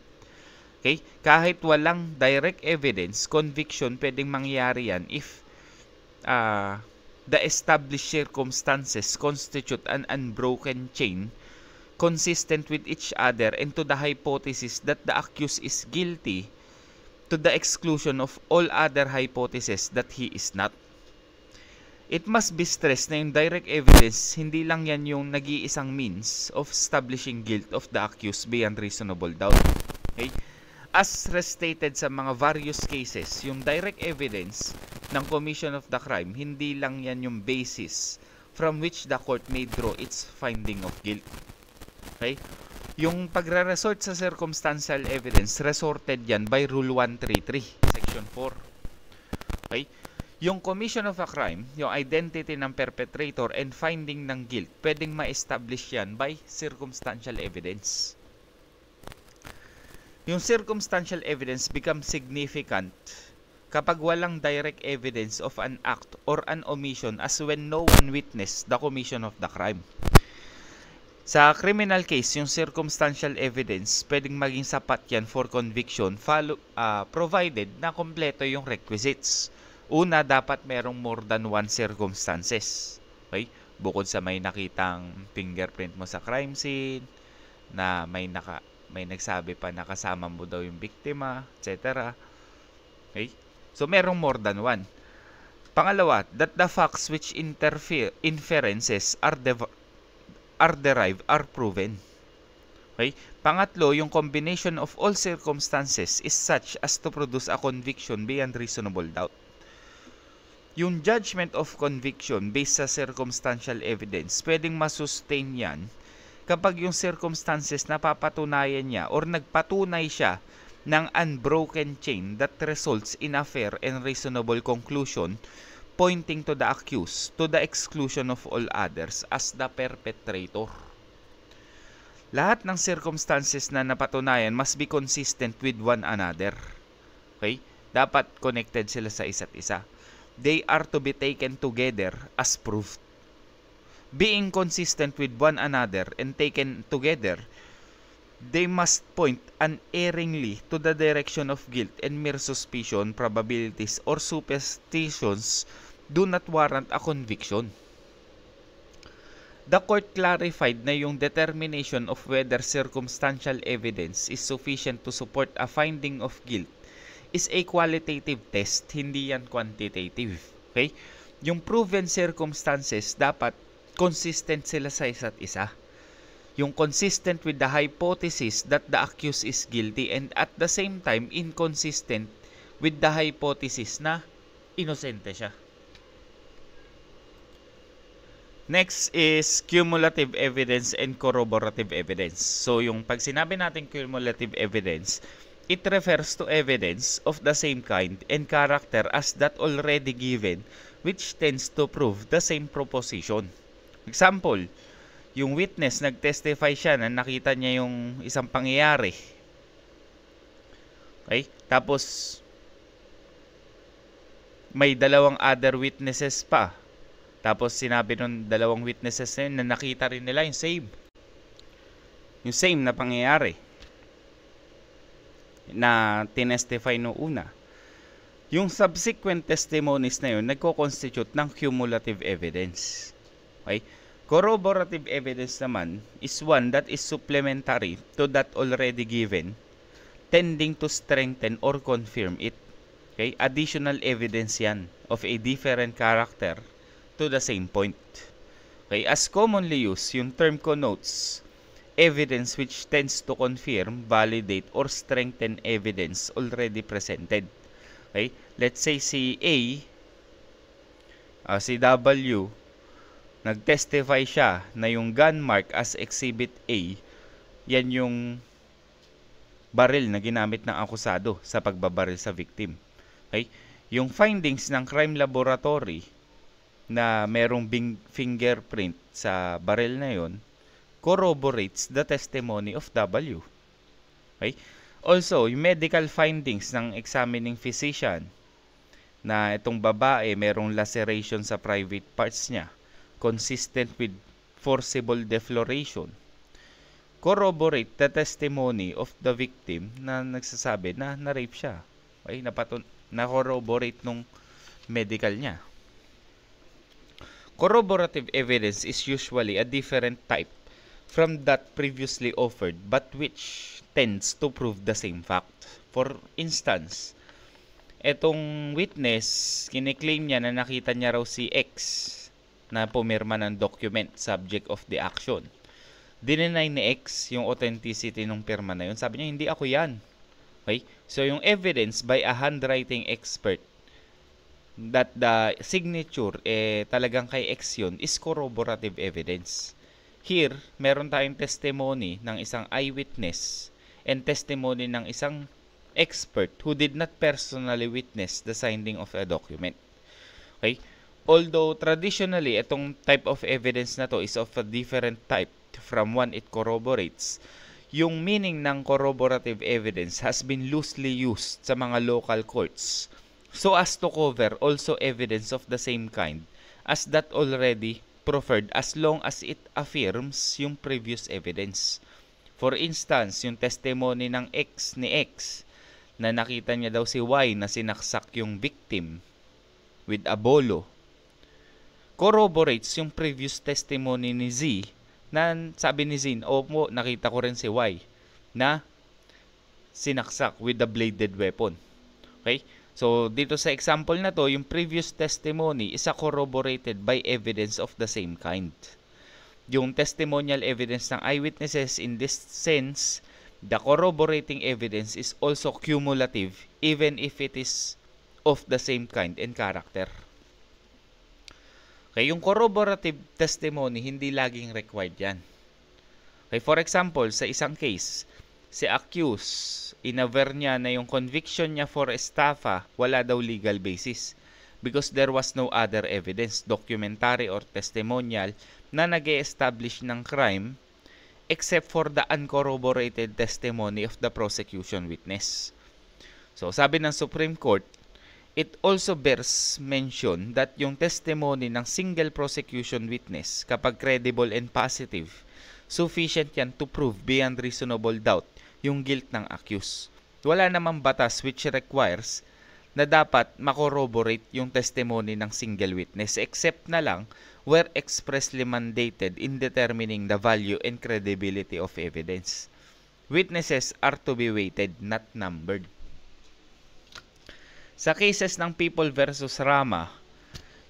Okay? Kahit walang direct evidence, conviction pwedeng mangyari yan if the established circumstances constitute an unbroken chain consistent with each other and to the hypothesis that the accused is guilty to the exclusion of all other hypotheses that he is not. It must be stressed na yung direct evidence, hindi lang yan yung nag-iisang means of establishing guilt of the accused beyond reasonable doubt. Okay? As restated sa mga various cases, yung direct evidence ng commission of the crime, hindi lang yan yung basis from which the court may draw its finding of guilt. Okay? Yung pagre-resort sa circumstantial evidence, resorted yan by Rule 133, Section 4. Okay? Yung commission of a crime, yung identity ng perpetrator and finding ng guilt, pwedeng ma-establish yan by circumstantial evidence. Yung circumstantial evidence becomes significant kapag walang direct evidence of an act or an omission as when no one witnessed the commission of the crime. Sa criminal case, yung circumstantial evidence pwedeng maging sapat yan for conviction provided na kompleto yung requisites. Una, dapat merong more than one circumstances. Okay? Bukod sa may nakitang fingerprint mo sa crime scene, na may nagsabi pa na kasama mo daw yung biktima, etc. Okay? So, merong more than one. Pangalawa, that the facts which inferences are derived are proven. Okay? Pangatlo, yung combination of all circumstances is such as to produce a conviction beyond reasonable doubt. Yung judgment of conviction based sa circumstantial evidence, pwedeng masustain yan kapag yung circumstances napapatunayan niya or nagpatunay siya ng unbroken chain that results in a fair and reasonable conclusion pointing to the accused to the exclusion of all others as the perpetrator. Lahat ng circumstances na napatunayan must be consistent with one another. Okay? Dapat connected sila sa isa't isa. They are to be taken together as proof. Being consistent with one another and taken together, they must point unerringly to the direction of guilt, and mere suspicion, probabilities, or superstitions do not warrant a conviction. The court clarified na yung determination of whether circumstantial evidence is sufficient to support a finding of guilt is a qualitative test, hindi yan quantitative. Okay? Yung proven circumstances, dapat consistent sila sa isa't isa. Yung consistent with the hypothesis that the accused is guilty and at the same time inconsistent with the hypothesis na inosente siya. Next is cumulative evidence and corroborative evidence. So yung pag sinabi natin cumulative evidence, it refers to evidence of the same kind and character as that already given, which tends to prove the same proposition. Example, yung witness nag-testify siya na nakita niya yung isang pangyayari. Okay? Tapos may dalawang other witnesses pa. Tapos sinabi ng dalawang witnesses na yun na nakita rin nila yung same na pangyayari na tinestify no una. Yung subsequent testimonies na yun nagko-constitute ng cumulative evidence. Okay? Corroborative evidence naman is one that is supplementary to that already given, tending to strengthen or confirm it. Okay? Additional evidence yan of a different character to the same point. Okay? As commonly used, yung term connotes evidence which tends to confirm, validate, or strengthen evidence already presented. Okay? Let's say si si W, nag-testify siya na yung gun mark as Exhibit A, yan yung baril na ginamit ng akusado sa pagbabaril sa victim. Okay? Yung findings ng crime laboratory na merong fingerprint sa baril na yon corroborates the testimony of W. Okay? Also, yung medical findings ng examining physician na itong babae merong laceration sa private parts niya, consistent with forcible defloration, corroborate the testimony of the victim na nagsasabi na na-rape siya. Okay? Na-corroborate nung medical niya. Corroborative evidence is usually a different type from that previously offered but which tends to prove the same fact. For instance, Etong witness, kiniklaim niya na nakita niya raw si X na pumirma ng document, subject of the action. Dinenay ni X yung authenticity ng pirma na yun. Sabi niya, hindi ako yan. Okay? So, yung evidence by a handwriting expert that the signature talagang kay X yun is corroborative evidence. Here, meron tayong testimony ng isang eyewitness and testimony ng isang expert who did not personally witness the signing of a document. Okay? Although traditionally, itong type of evidence na to is of a different type from one it corroborates, yung meaning ng corroborative evidence has been loosely used sa mga local courts so as to cover also evidence of the same kind as that already proffered as long as it affirms yung previous evidence. For instance, yung testimony ng X ni X na nakita niya daw si Y na sinaksak yung victim with a bolo corroborates yung previous testimony ni Z na sabi ni Z, opo, nakita ko rin si Y na sinaksak with a bladed weapon. Okay? So, dito sa example na to, yung previous testimony is corroborated by evidence of the same kind. Yung testimonial evidence ng eyewitnesses, in this sense, the corroborating evidence is also cumulative even if it is of the same kind and character. Okay, yung corroborative testimony, hindi laging required yan. Okay, for example, sa isang case, si accused, inaver niya na yung conviction niya for estafa, wala daw legal basis because there was no other evidence, documentary or testimonial, na nag-e-establish ng crime except for the uncorroborated testimony of the prosecution witness. So, sabi ng Supreme Court, it also bears mention that yung testimony ng single prosecution witness, kapag credible and positive, sufficient yan to prove beyond reasonable doubt yung guilt ng accused. Wala namang batas which requires na dapat makorroborate yung testimony ng single witness except na lang were expressly mandated in determining the value and credibility of evidence. Witnesses are to be weighted, not numbered. Sa cases ng People versus Rama,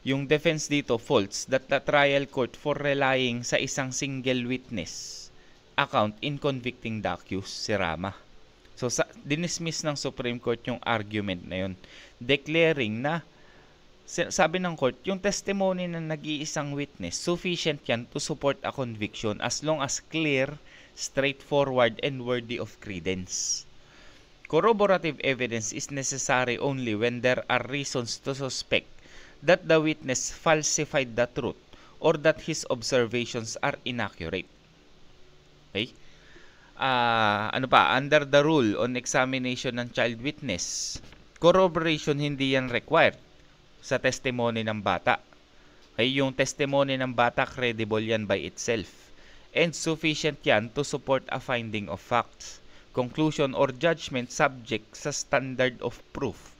yung defense dito faults that the trial court for relying sa isang single witness account in convicting the accused, si Rama. So, dinismiss ng Supreme Court yung argument na yun, declaring na, sabi ng court, yung testimony ng nag-iisang witness, sufficient yan to support a conviction as long as clear, straightforward, and worthy of credence. Corroborative evidence is necessary only when there are reasons to suspect that the witness falsified the truth or that his observations are inaccurate. Okay? Under the rule on examination ng child witness, corroboration hindi yan required sa testimony ng bata. Okay? Yung testimony ng bata, credible yan by itself. And sufficient yan to support a finding of facts, conclusion, or judgment subject sa standard of proof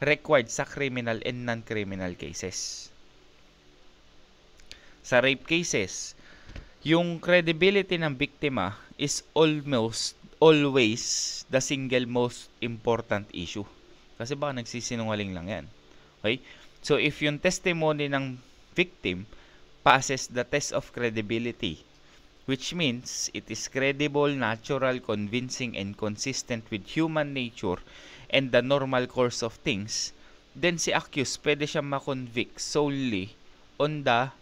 required sa criminal and non-criminal cases. Sa rape cases, yung credibility ng biktima is almost always the single most important issue. Kasi baka nagsisinungaling lang yan. Okay? So, if yung testimony ng victim passes the test of credibility, which means it is credible, natural, convincing, and consistent with human nature and the normal course of things, then si accused pwede siya makonvict solely on the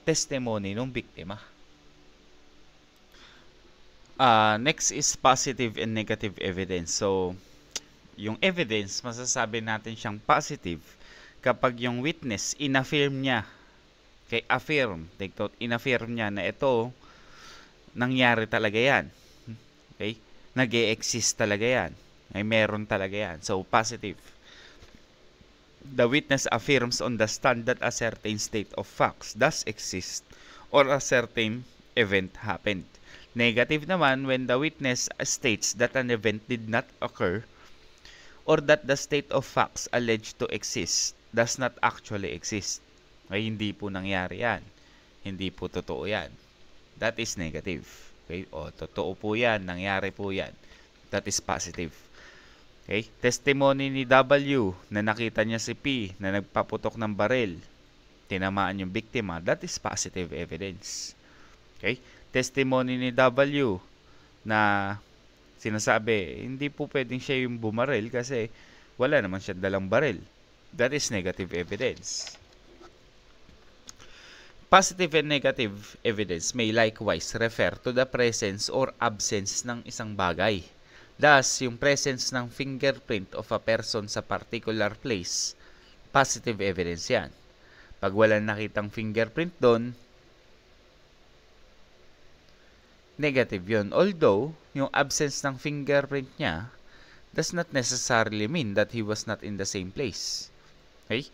testimony ng biktima. Next is positive and negative evidence. So, yung evidence, masasabi natin siyang positive kapag yung witness, inaffirm niya, okay, affirm, take note, inaffirm niya na ito, nangyari talaga yan. Okay? Nag-e-exist talaga yan. Ay meron talaga yan. So, positive. The witness affirms on the stand that a certain state of facts does exist or a certain event happened. Negative naman when the witness states that an event did not occur or that the state of facts alleged to exist does not actually exist. Ay hindi po nangyari yan. Hindi po totoo yan. That is negative. Okay? O, totoo po yan. Nangyari po yan. That is positive. Okay? Testimony ni W na nakita niya si P na nagpaputok ng baril, tinamaan yung biktima, that is positive evidence. Okay? Testimony ni W na sinasabi, hindi po pwedeng siya yung bumaril kasi wala naman siya dalang baril. That is negative evidence. Positive and negative evidence may likewise refer to the presence or absence ng isang bagay. Thus, yung presence ng fingerprint of a person sa particular place, positive evidence yan. Pag walang nakitang fingerprint doon, negative yun. Although, yung absence ng fingerprint niya does not necessarily mean that he was not in the same place. Okay?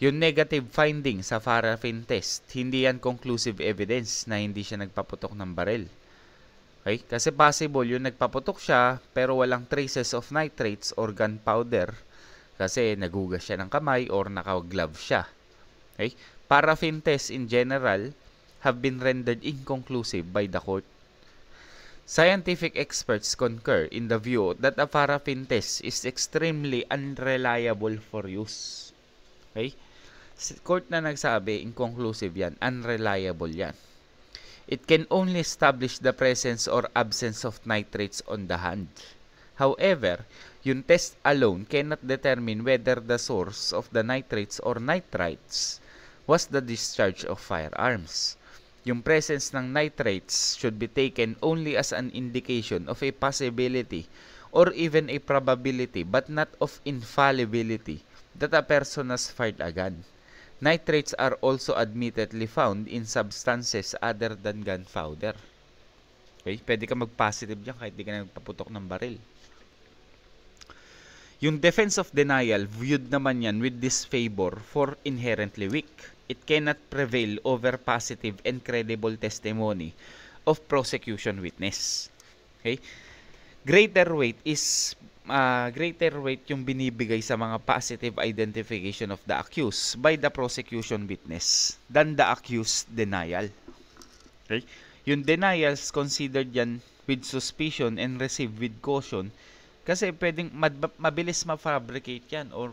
Yung negative finding sa paraffin test, hindi yan conclusive evidence na hindi siya nagpaputok ng baril. Okay? Kasi possible yung nagpaputok siya pero walang traces of nitrates or gunpowder kasi nagugas siya ng kamay or naka-glove siya. Okay? Paraffin tests in general have been rendered inconclusive by the court. Scientific experts concur in the view that a paraffin test is extremely unreliable for use. Okay? Court na nagsabi, inconclusive yan, unreliable yan. It can only establish the presence or absence of nitrates on the hand. However, yung test alone cannot determine whether the source of the nitrates or nitrites was the discharge of firearms. Yung presence ng nitrates should be taken only as an indication of a possibility or even a probability but not of infallibility that a person has fired a gun. Nitrates are also admittedly found in substances other than gunpowder. Okay? Pwede ka mag-positive dyan kahit di ka na nagpaputok ng baril. Yung defense of denial, viewed naman yan with disfavor for inherently weak. It cannot prevail over positive and credible testimony of prosecution witness. Okay? Greater weight yung binibigay sa mga positive identification of the accused by the prosecution witness than the accused denial. Okay? Yung denials considered yan with suspicion and received with caution kasi pwedeng mabilis ma-fabricate yan or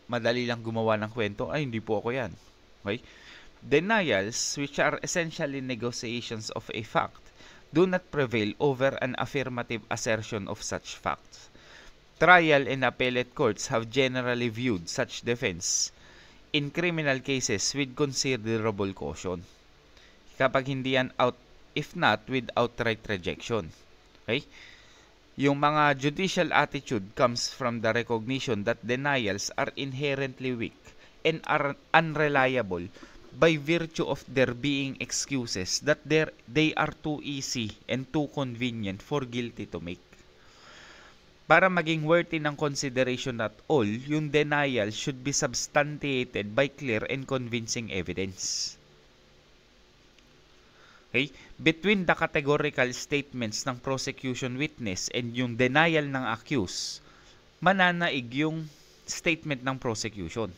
madali lang gumawa ng kwento, ay hindi po ako yan. Okay? Denials, which are essentially negotiations of a fact, do not prevail over an affirmative assertion of such facts. Trial and appellate courts have generally viewed such defense in criminal cases with considerable caution. Kapag hindi yan if not with outright rejection. Okay? Yung mga judicial attitude comes from the recognition that denials are inherently weak and are unreliable by virtue of their being excuses that they are too easy and too convenient for guilty to make. Para maging worthy ng consideration at all, yung denial should be substantiated by clear and convincing evidence. Okay? Between the categorical statements ng prosecution witness and yung denial ng accused, mananaig yung statement ng prosecution.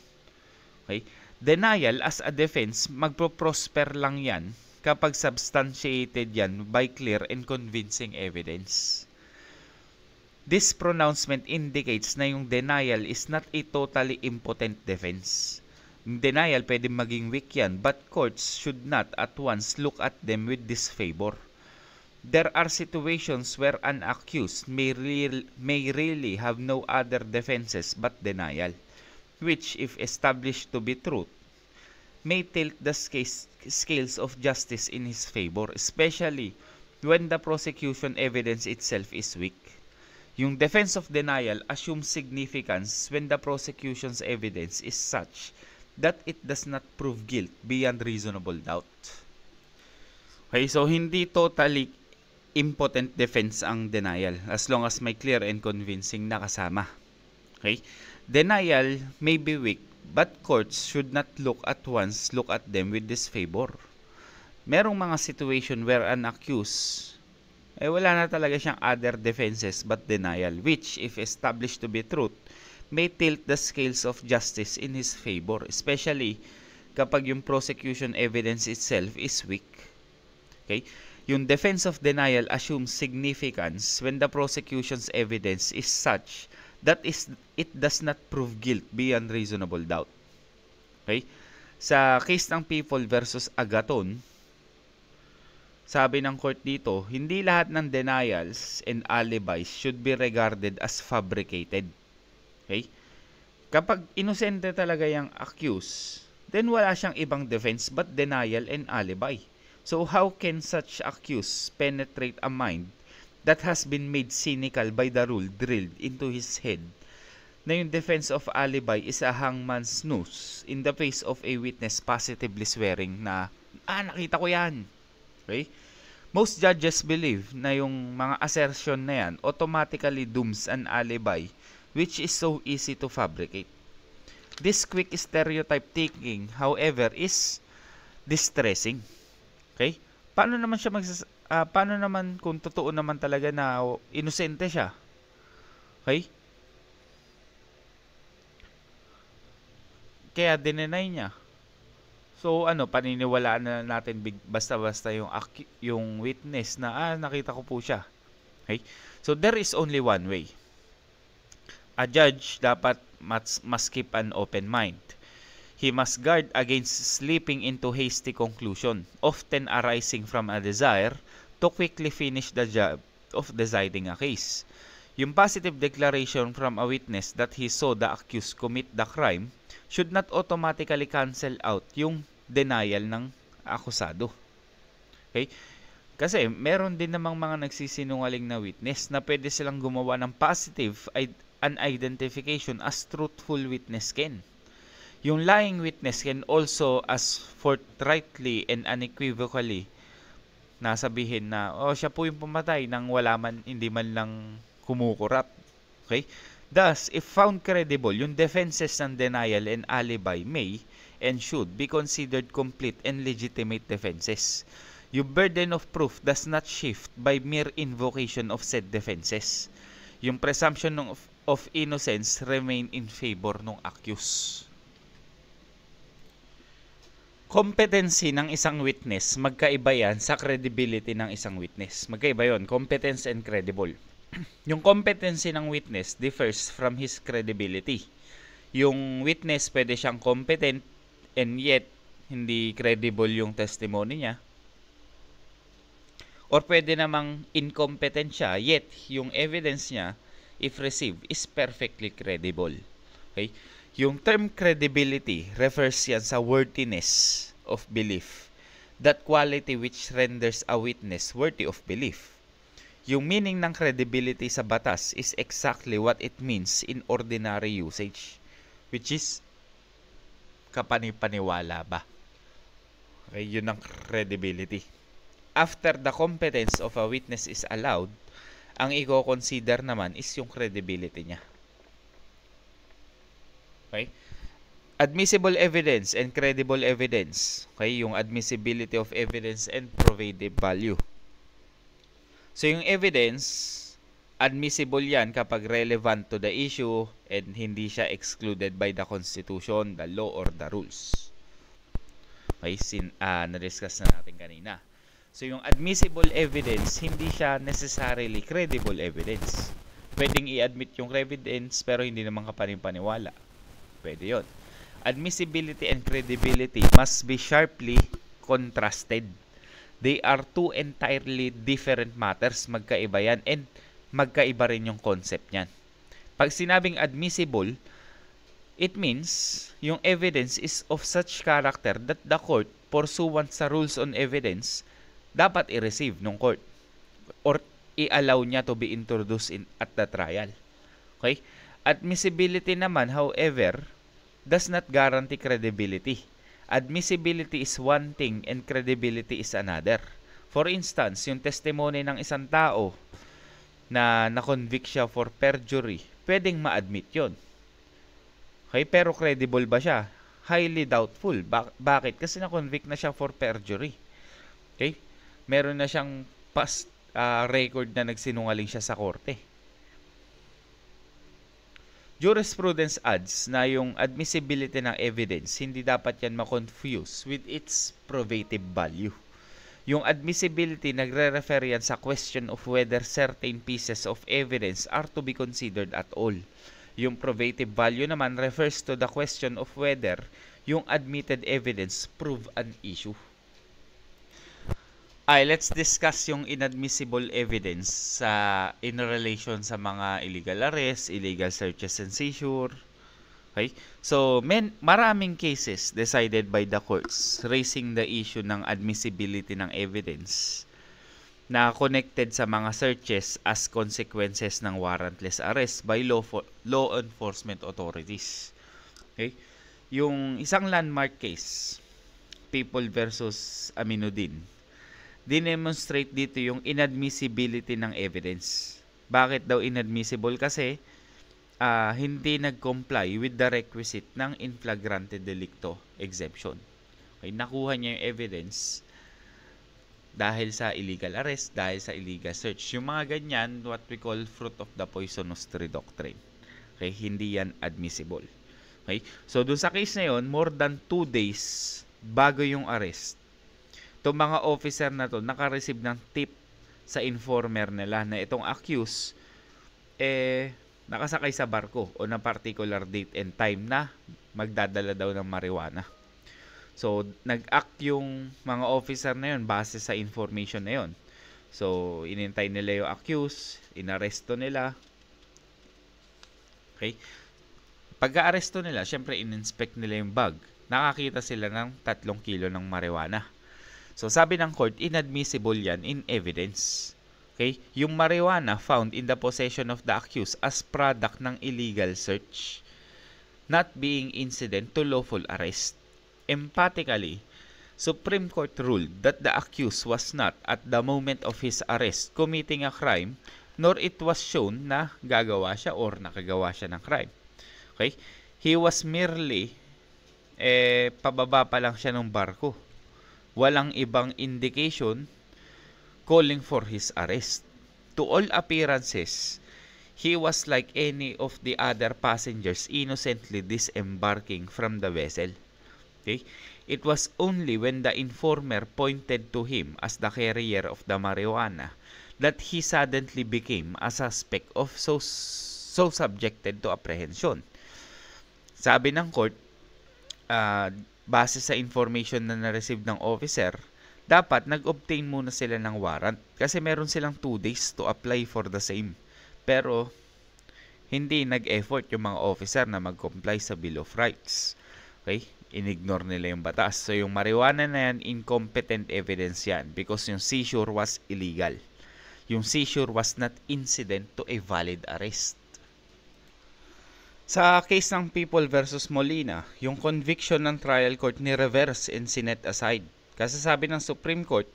Okay? Denial as a defense, magpo-prosper lang yan kapag substantiated yan by clear and convincing evidence. This pronouncement indicates na yung denial is not a totally impotent defense. Denial pwede maging weak yan, but courts should not at once look at them with disfavor. There are situations where an accused may really have no other defenses but denial, which, if established to be truth, may tilt the scales of justice in his favor, especially when the prosecution evidence itself is weak. Yung defense of denial assumes significance when the prosecution's evidence is such that it does not prove guilt beyond reasonable doubt. Okay, so hindi totally impotent defense ang denial as long as may clear and convincing na kasama. Okay? Denial may be weak, but courts should not look at them with disfavor. Merong mga situation where an accused wala na talaga siyang other defenses but denial, which, if established to be truth, may tilt the scales of justice in his favor, especially kapag yung prosecution evidence itself is weak. Okay? Yung defense of denial assumes significance when the prosecution's evidence is such that it does not prove guilt beyond reasonable doubt. Okay? Sa case ng People versus Agaton, sabi ng court dito, hindi lahat ng denials and alibis should be regarded as fabricated. Okay? Kapag inosente talaga yung accused, then wala siyang ibang defense but denial and alibi. So how can such accused penetrate a mind that has been made cynical by the rule drilled into his head na yung defense of alibi is a hangman's noose in the face of a witness positively swearing na, nakita ko yan. Okay? Most judges believe na yung mga assertion na yan automatically dooms an alibi, which is so easy to fabricate. This quick stereotype thinking, however, is distressing. Okay? Paano naman siya paano naman kung totoo naman talaga na inosente siya? Okay? Kaya dinenay niya. So paniniwalaan na natin basta-basta yung witness na nakita ko po siya. Okay? So there is only one way. A judge dapat must keep an open mind. He must guard against slipping into hasty conclusion, often arising from a desire to quickly finish the job of deciding a case. Yung positive declaration from a witness that he saw the accused commit the crime should not automatically cancel out yung denial ng akusado. Okay? Kasi meron din namang mga nagsisinungaling na witness na pwede silang gumawa ng positive an identification as truthful witness can. Yung lying witness can also as forthrightly and unequivocally nasabihin na siya po yung pumatay nang hindi man lang kumukurap. Okay? Thus, if found credible, yung defenses ng denial and alibi may and should be considered complete and legitimate defenses. Yung burden of proof does not shift by mere invocation of said defenses. Yung presumption of innocence remain in favor ng accused. Competency ng isang witness, magkaiba yan sa credibility ng isang witness. Magkaiba yon, competence and credible. Yung competency ng witness differs from his credibility. Yung witness pwede siyang competent and yet hindi credible yung testimony niya. Or pwede namang incompetent siya yet yung evidence niya if received is perfectly credible. Okay? Yung term credibility refers yan sa worthiness of belief. That quality which renders a witness worthy of belief. Yung meaning ng credibility sa batas is exactly what it means in ordinary usage, which is kapanipaniwala ba. Okay, yun ang credibility. After the competence of a witness is allowed, ang i-consider naman is yung credibility niya. Okay? Admissible evidence and credible evidence. Okay, yung admissibility of evidence and probative value. So yung evidence, admissible yan kapag relevant to the issue and hindi siya excluded by the Constitution, the law, or the rules. Okay, na-discuss na natin kanina. So yung admissible evidence, hindi siya necessarily credible evidence. Pwedeng i-admit yung evidence pero hindi naman kapanipaniwala. Pwede yun. Admissibility and credibility must be sharply contrasted. They are two entirely different matters. Magkaiba yan and magkaiba rin yung concept niyan. Pag sinabing admissible, it means yung evidence is of such character that the court, pursuant sa rules on evidence, dapat i-receive ng court or i-allow niya to be introduced at the trial. Okay? Admissibility naman, however, does not guarantee credibility. Admissibility is one thing and credibility is another. For instance, yung testimony ng isang tao na na-convict siya for perjury, pwedeng ma-admit yon. Okay? Pero credible ba siya? Highly doubtful. Bakit? Kasi na-convict na siya for perjury. Okay? Meron na siyang past record na nagsinungaling siya sa korte. Jurisprudence adds na yung admissibility ng evidence, hindi dapat yan ma-confuse with its probative value. Yung admissibility, nagre-refer yan sa question of whether certain pieces of evidence are to be considered at all. Yung probative value naman refers to the question of whether yung admitted evidence prove an issue. Let's discuss yung inadmissible evidence in relation sa mga illegal arrests, illegal searches and seizure. Okay? So, maraming cases decided by the courts raising the issue ng admissibility ng evidence na connected sa mga searches as consequences ng warrantless arrest by law enforcement authorities. Okay? Yung isang landmark case, People versus Aminuddin, dinemonstrate dito yung inadmissibility ng evidence. Bakit daw inadmissible? Kasi hindi nag-comply with the requisite ng in flagrante delicto exemption. Okay, nakuha niya yung evidence dahil sa illegal arrest, dahil sa illegal search. Yung mga ganyan, what we call fruit of the poisonous tree doctrine. Okay, hindi yan admissible. Okay, so dun sa case na yun, more than 2 days bago yung arrest, itong mga officer na to naka-receive ng tip sa informer nila na itong accused nakasakay sa barko o na particular date and time na magdadala daw ng marijuana. So, nag-act yung mga officer na yun base sa information na yun. So, inintay nila yung accused, inaresto nila. Okay? Pagka-aresto nila, syempre in-inspect nila yung bag. Nakakita sila ng 3 kilo ng marijuana. So, sabi ng court, inadmissible yan in evidence. Okay? Yung marijuana found in the possession of the accused as product ng illegal search, not being incident to lawful arrest. Emphatically, Supreme Court ruled that the accused was not, at the moment of his arrest, committing a crime, nor it was shown na gagawa siya or nakagawa siya ng crime. Okay? He was merely, pababa pa lang siya ng barko. Walang ibang indication calling for his arrest. To all appearances, he was like any of the other passengers innocently disembarking from the vessel. Okay? It was only when the informer pointed to him as the carrier of the marijuana that he suddenly became a suspect of so subjected to apprehension. Sabi ng court, base sa information na na-receive ng officer, dapat nag-obtain muna sila ng warrant kasi meron silang 2 days to apply for the same. Pero hindi nag-effort yung mga officer na mag-comply sa Bill of Rights. Okay? Inignore nila yung batas. So yung marijuana na yan, incompetent evidence yan because yung seizure was illegal. Yung seizure was not incident to a valid arrest. Sa case ng People versus Molina, yung conviction ng trial court ni-reverse and sinet aside. Kasi sabi ng Supreme Court,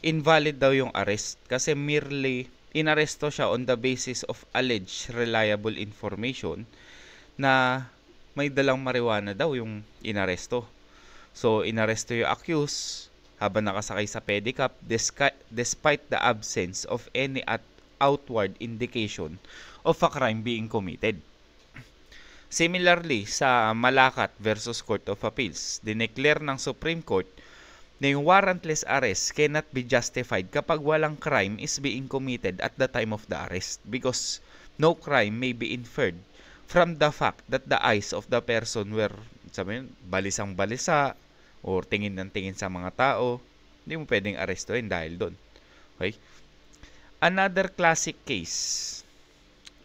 invalid daw yung arrest kasi merely inaresto siya on the basis of alleged reliable information na may dalang marijuana daw yung inaresto. So, inaresto yung accused habang nakasakay sa pedicab despite the absence of any outward indication of a crime being committed. Similarly, sa Malacat versus Court of Appeals, dineclare ng Supreme Court na yung warrantless arrest cannot be justified kapag walang crime is being committed at the time of the arrest because no crime may be inferred from the fact that the eyes of the person were balisang-balisa or tingin ng tingin sa mga tao. Hindi mo pwedeng arestuhin dahil doon. Okay? Another classic case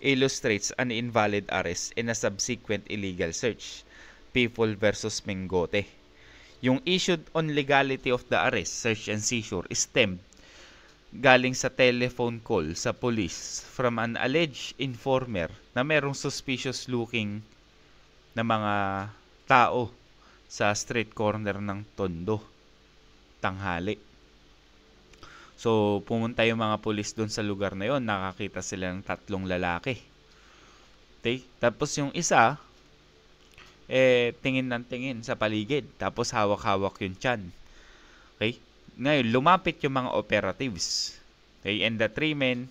illustrates an invalid arrest in a subsequent illegal search. People versus Mengote. Yung issued on legality of the arrest, search and seizure is stemmed galing sa telephone call sa police from an alleged informer na merong suspicious looking na mga tao sa street corner ng Tondo, tanghali. So, pumunta yung mga pulis doon sa lugar na yon, nakakita sila ng 3 lalaki. Okay? Tapos yung isa, tingin ng tingin sa paligid. Tapos hawak-hawak yung tiyan. Okay? Ngayon, lumapit yung mga operatives. Okay? And the 3 men,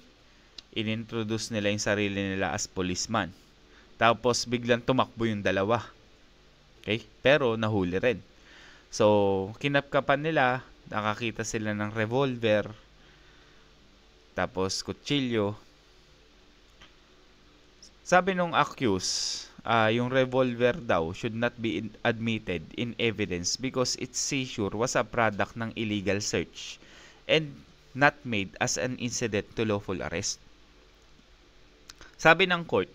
inintroduce nila yung sarili nila as policeman. Tapos, biglang tumakbo yung 2. Okay? Pero, nahuli rin. So, kinapkapan nila, nakakita sila ng revolver, tapos kutsilyo. Sabi nung accused, yung revolver daw should not be admitted in evidence because its seizure was a product ng illegal search and not made as an incident to lawful arrest. Sabi ng court,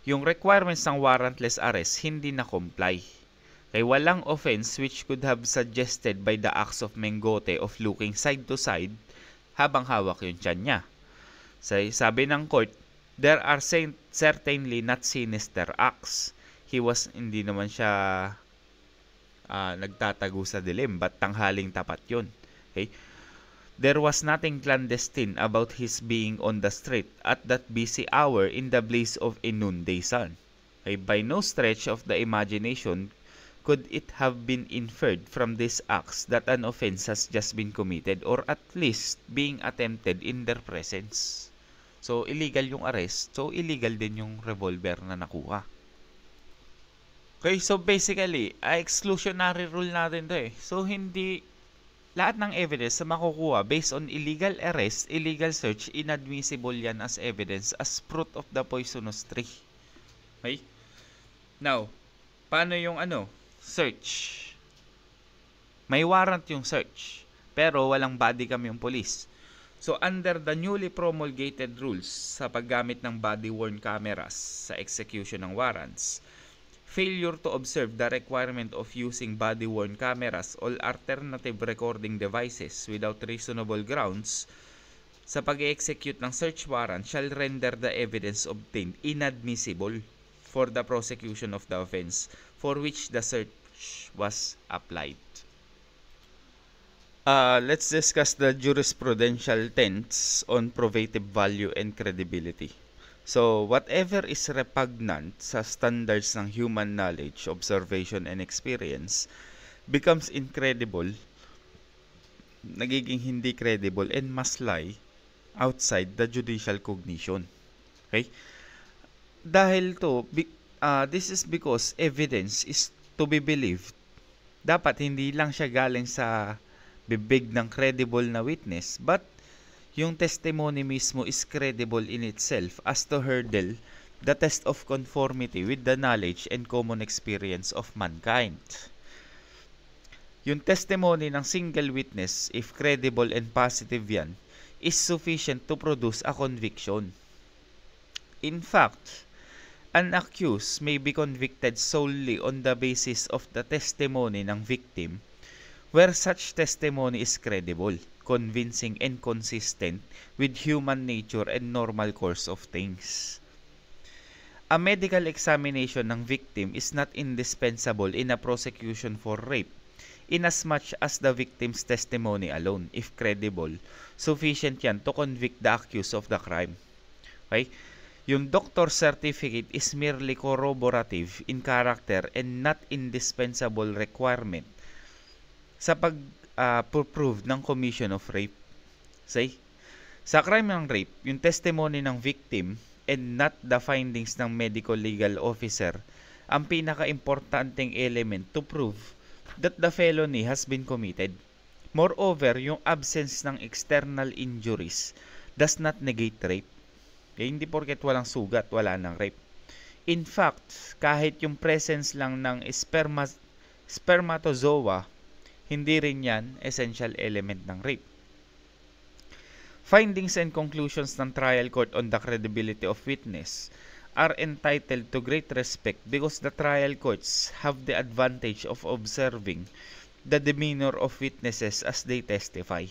yung requirements ng warrantless arrest hindi na comply. Kaya walang offense which could have suggested by the acts of Mengote of looking side to side habang hawak yung tiyan niya. Sabi ng court, there are certainly not sinister acts. Hindi naman siya nagtatago sa dilim, but tanghaling tapat yun. Okay? There was nothing clandestine about his being on the street at that busy hour in the blaze of a noonday sun. Okay? By no stretch of the imagination could it have been inferred from these acts that an offense has just been committed or at least being attempted in their presence. So, illegal yung arrest. So, illegal din yung revolver na nakuha. Okay, so basically, exclusionary rule natin to eh. So, hindi lahat ng evidence na makukuha based on illegal arrest, illegal search, inadmissible yan as evidence as fruit of the poisonous tree. Okay? Now, paano yung search? May warrant yung search, pero walang body cam yung police. So, under the newly promulgated rules sa paggamit ng body-worn cameras sa execution ng warrants, failure to observe the requirement of using body-worn cameras or alternative recording devices without reasonable grounds sa pag-execute ng search warrant shall render the evidence obtained inadmissible for the prosecution of the offense for which the search was applied. Let's discuss the jurisprudential tenets on probative value and credibility. So, whatever is repugnant sa standards ng human knowledge, observation, and experience becomes incredible, nagiging hindi credible, and must lie outside the judicial cognition. Okay? Dahil this is because evidence is to be believed. Dapat hindi lang siya galing sa bibig ng credible na witness, but yung testimony mismo is credible in itself as to hurdle the test of conformity with the knowledge and common experience of mankind. Yung testimony ng single witness, if credible and positive yan, is sufficient to produce a conviction. In fact, an accused may be convicted solely on the basis of the testimony ng victim where such testimony is credible, convincing, and consistent with human nature and normal course of things. A medical examination ng victim is not indispensable in a prosecution for rape, inasmuch as the victim's testimony alone, if credible, sufficient yan to convict the accused of the crime. Okay? Yung doctor's certificate is merely corroborative in character and not indispensable requirement sa pag-prove ng commission of rape. Sa crime ng rape, yung testimony ng victim and not the findings ng medical legal officer ang pinaka-importanting element to prove that the felony has been committed. Moreover, yung absence ng external injuries does not negate rape. Hindi porket walang sugat, wala ng rape. In fact, kahit yung presence lang ng spermatozoa, hindi rin yan essential element ng rape. Findings and conclusions ng trial court on the credibility of witness are entitled to great respect because the trial courts have the advantage of observing the demeanor of witnesses as they testify.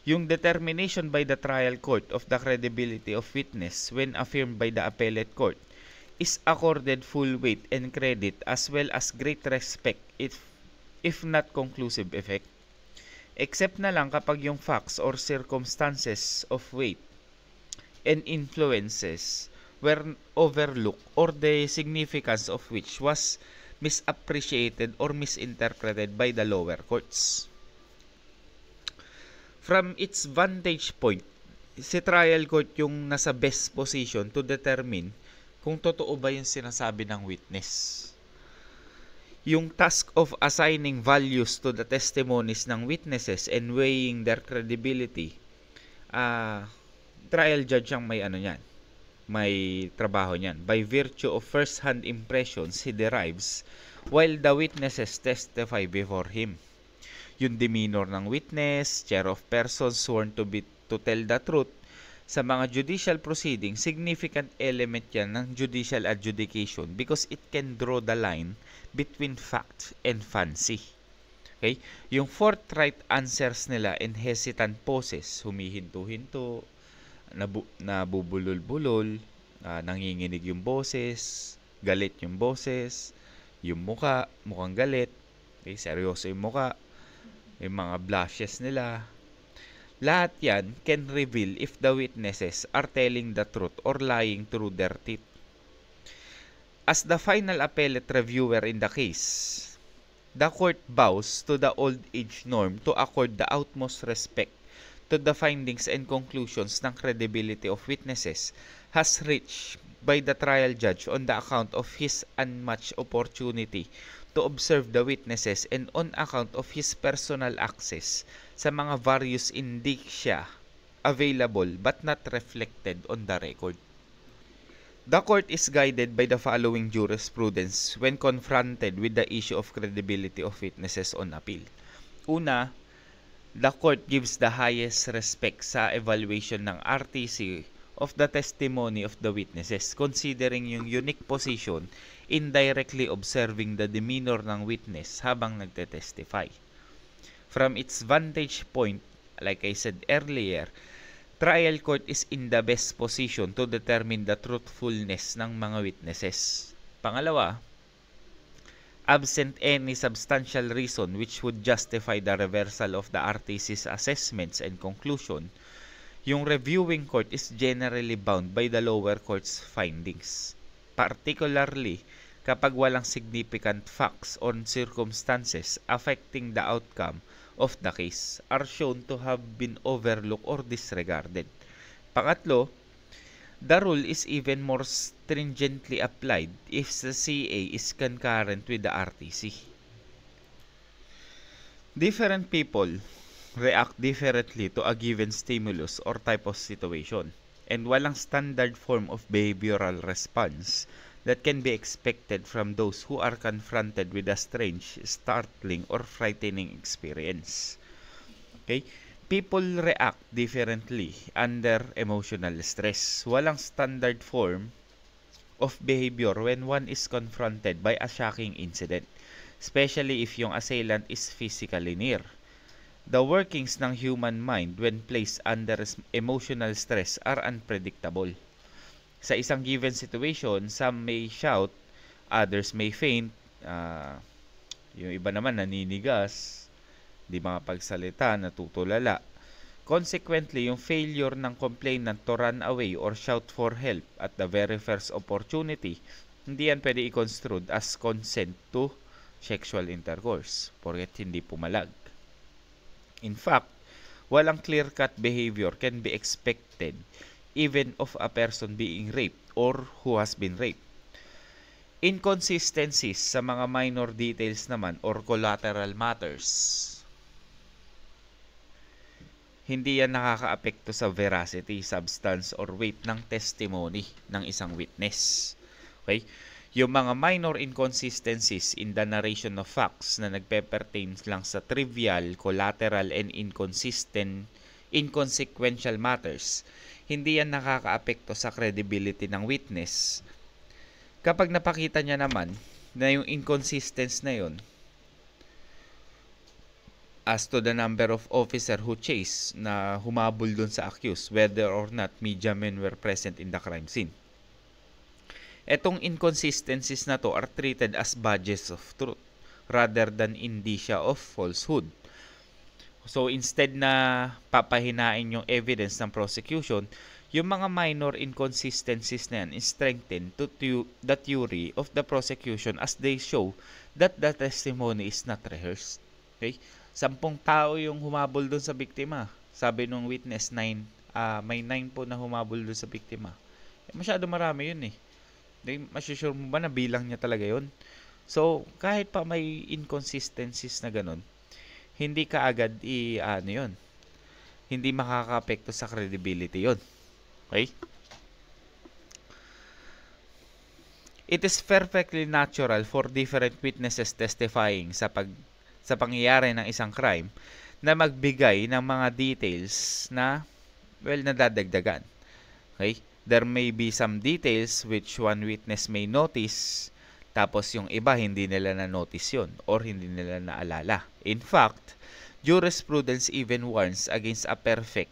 Yung determination by the trial court of the credibility of witness when affirmed by the appellate court is accorded full weight and credit as well as great respect if not conclusive effect. Except na lang kapag yung facts or circumstances of weight and influences were overlooked or the significance of which was misappreciated or misinterpreted by the lower courts. From its vantage point, si trial court yung nasa best position to determine kung totoo ba yung sinasabi ng witness. yung task of assigning values to the testimonies ng witnesses and weighing their credibility, trial judge ang may may trabaho niyan. By virtue of first-hand impressions he derives while the witnesses testify before him. Yung demeanor ng witness, chair of persons sworn to tell the truth, sa mga judicial proceedings, significant element yan ng judicial adjudication because it can draw the line between fact and fancy. Okay? Yung forthright answers nila and hesitant poses, humihinto-hinto, nabubulol-bulol, nanginginig yung boses, galit yung boses, yung mukhang galit, okay, seryoso yung mukha, yung mga blushes nila. Lahat yan can reveal if the witnesses are telling the truth or lying through their teeth. As the final appellate reviewer in the case, the court bows to the old age norm to accord the utmost respect to the findings and conclusions ng credibility of witnesses has reached by the trial judge on the account of his unmatched opportunity to observe the witnesses and on account of his personal access sa mga various indicia available but not reflected on the record. The court is guided by the following jurisprudence when confronted with the issue of credibility of witnesses on appeal. Una, the court gives the highest respect sa evaluation ng RTC of the testimony of the witnesses, considering yung unique position in directly observing the demeanor ng witness habang nagte-testify. From its vantage point, like I said earlier, trial court is in the best position to determine the truthfulness ng mga witnesses. Pangalawa, absent any substantial reason which would justify the reversal of the RTC's assessments and conclusion, yung reviewing court is generally bound by the lower court's findings, particularly kapag walang significant facts or circumstances affecting the outcome of the case are shown to have been overlooked or disregarded. Pangatlo, the rule is even more stringently applied if the CA is concurrent with the RTC. Different people react differently to a given stimulus or type of situation, and walang standard form of behavioral response that can be expected from those who are confronted with a strange, startling, or frightening experience. Okay? People react differently under emotional stress. Walang standard form of behavior when one is confronted by a shocking incident, especially if yung assailant is physically near. The workings ng human mind when placed under emotional stress are unpredictable. Sa isang given situation, some may shout, others may faint, yung iba naman naninigas, di makapagsalita, natutulala. Consequently, yung failure ng complainant to run away or shout for help at the very first opportunity, hindi yan pwede i-construed as consent to sexual intercourse, porket hindi pumalag. In fact, walang clear-cut behavior can be expected even of a person being raped or who has been raped. Inconsistencies sa mga minor details naman or collateral matters, hindi yan nakakaapekto sa veracity, substance, or weight ng testimony ng isang witness. Okay? Yung mga minor inconsistencies in the narration of facts na nagpe-pertain lang sa trivial, collateral, and inconsequential matters, hindi yan nakakaapekto sa credibility ng witness. Kapag napakita niya naman na yung inconsistency na yun, as to the number of officer who chased na humabol dun sa accused, whether or not media men were present in the crime scene. Etong inconsistencies na to are treated as badges of truth rather than indicia of falsehood. So instead na papahinain yung evidence ng prosecution, yung mga minor inconsistencies na yan is strengthened to the theory of the prosecution as they show that the testimony is not rehearsed. Okay? 10 tao yung humabol doon sa biktima. Sabi nung witness, may 9 po na humabol doon sa biktima. Masyado marami yun eh. Masusure mo ba na bilang niya talaga yun? So, kahit pa may inconsistencies na ganun, hindi ka agad yun. Hindi makaka-apekto sa credibility yun. Okay? It is perfectly natural for different witnesses testifying sa pangyayari ng isang crime na magbigay ng mga details na nadadagdagan. Okay? There may be some details which one witness may notice, tapos yung iba hindi nila na-notice yun or hindi nila naalala. In fact, jurisprudence even warns against a perfect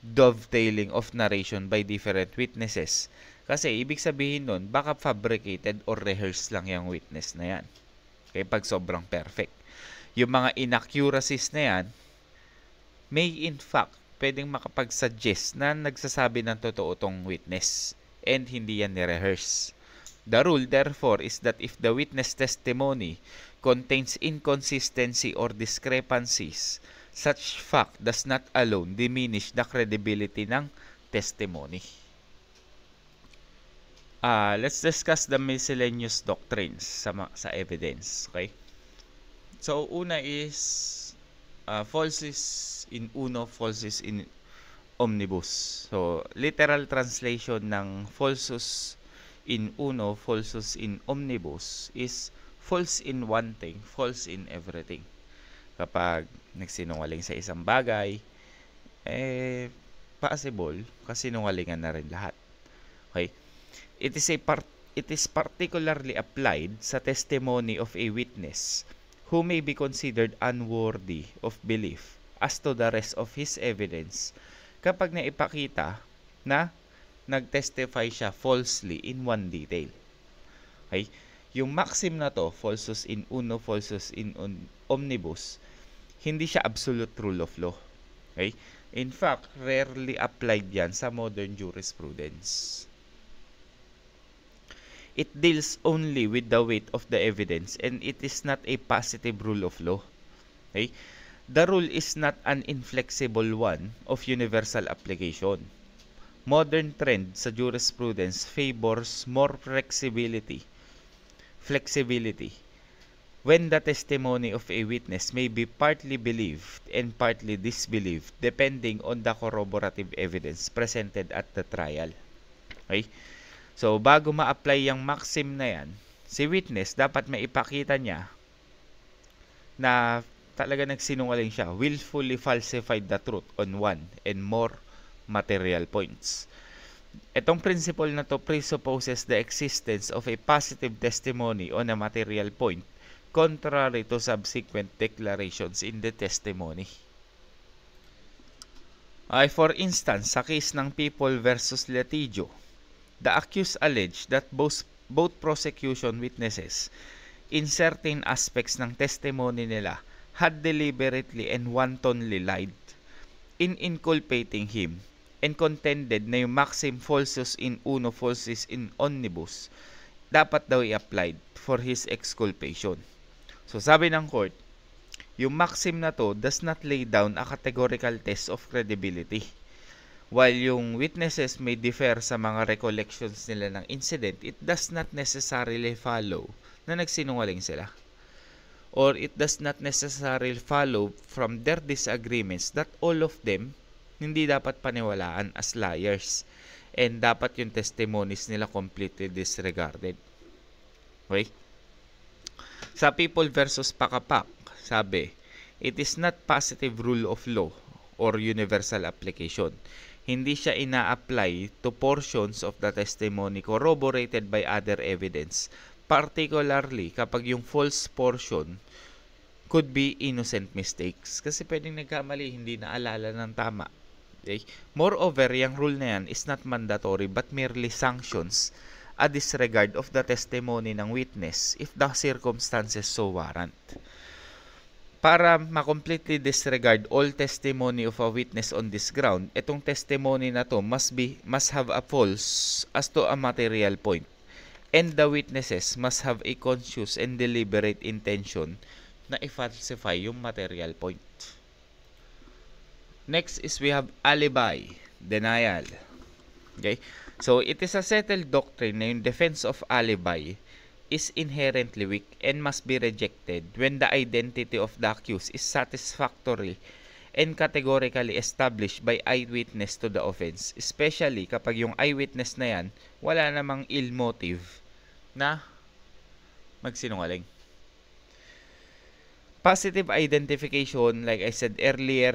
dovetailing of narration by different witnesses. Kasi ibig sabihin nun, baka fabricated or rehearsed lang yung witness na yan. Okay, pag sobrang perfect. Yung mga inaccuracies na yan, may in fact, pwedeng makapag-suggest na nagsasabi ng totoo tong witness and hindi yan ni-rehearse. The rule, therefore, is that if the witness testimony contains inconsistency or discrepancies, such fact does not alone diminish the credibility ng testimony. Let's discuss the miscellaneous doctrines sa evidence. Okay? So, una is falsis in uno, falsis in omnibus. So, literal translation ng falsus in uno, falsus in omnibus is false in one thing, false in everything. Kapag nagsinungaling sa isang bagay, possible, kasinungalingan na rin lahat. Okay? It is particularly applied sa testimony of a witness who may be considered unworthy of belief as to the rest of his evidence kapag naipakita na nag-testify siya falsely in one detail. Okay? Yung maxim na to, falsus in uno, falsus in omnibus, hindi siya absolute rule of law. Okay? In fact, rarely applied yan sa modern jurisprudence. It deals only with the weight of the evidence and it is not a positive rule of law. Okay? The rule is not an inflexible one of universal application. Modern trend sa jurisprudence favors more flexibility when the testimony of a witness may be partly believed and partly disbelieved depending on the corroborative evidence presented at the trial. Okay? So, bago ma-apply yung maxim na yan, si witness dapat maipakita niya na talaga nagsinungaling siya, willfully falsified the truth on one and more material points. Itong principle na to presupposes the existence of a positive testimony on a material point contrary to subsequent declarations in the testimony. For instance, sa case ng People versus Letijo, the accused alleged that both prosecution witnesses in certain aspects ng testimony nila had deliberately and wantonly lied in inculpating him and contended na yung maxim falsus in uno, falsis in omnibus dapat daw i-applied for his exculpation. So sabi ng court, yung maxim na to does not lay down a categorical test of credibility. While yung witnesses may differ sa mga recollections nila ng incident, it does not necessarily follow na nagsinungaling sila. Or it does not necessarily follow from their disagreements that all of them hindi dapat paniwalaan as liars and dapat yung testimonies nila completely disregarded. Okay? Sa People versus Pakapak, sabi, it is not positive rule of law or universal application. Hindi siya ina-apply to portions of the testimony corroborated by other evidence, particularly kapag yung false portion could be innocent mistakes. Kasi pwedeng nagkamali, hindi naalala ng tama. Okay? Moreover, yung rule na yan is not mandatory but merely sanctions a disregard of the testimony ng witness if the circumstances so warrant. Para ma-completely disregard all testimony of a witness on this ground, itong testimony na to must have a false as to a material point, and the witnesses must have a conscious and deliberate intention na i-falsify yung material point. Next is we have alibi, denial. Okay? So, it is a settled doctrine na yung defense of alibi is inherently weak and must be rejected when the identity of the accused is satisfactory and categorically established by eyewitness to the offense, especially kapag yung eyewitness na yan wala namang ill motive na magsinungaling. Positive identification, like I said earlier,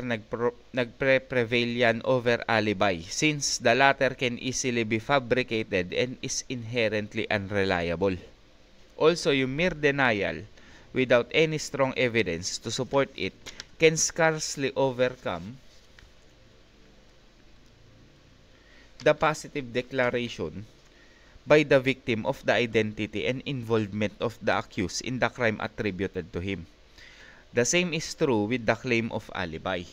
nagprevail yan over alibi since the latter can easily be fabricated and is inherently unreliable. Also, yung mere denial without any strong evidence to support it can scarcely overcome the positive declaration by the victim of the identity and involvement of the accused in the crime attributed to him. The same is true with the claim of alibi.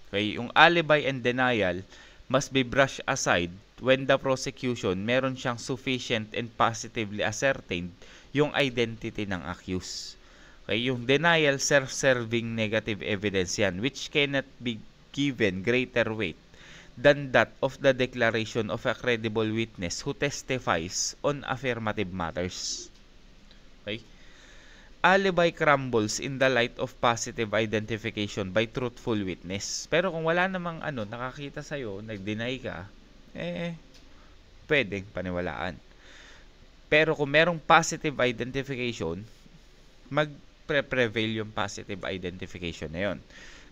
Okay, yung alibi and denial must be brushed aside when the prosecution meron siyang sufficient and positively ascertained yung identity ng accused. Okay, yung denial self-serving negative evidence yan which cannot be given greater weight than that of the declaration of a credible witness who testifies on affirmative matters. Okay? Alibi crumbles in the light of positive identification by truthful witness. Pero kung wala namang nakakita sa'yo, nag-deny ka, pwedeng paniwalaan. Pero kung merong positive identification, magprevail yung positive identification na yun.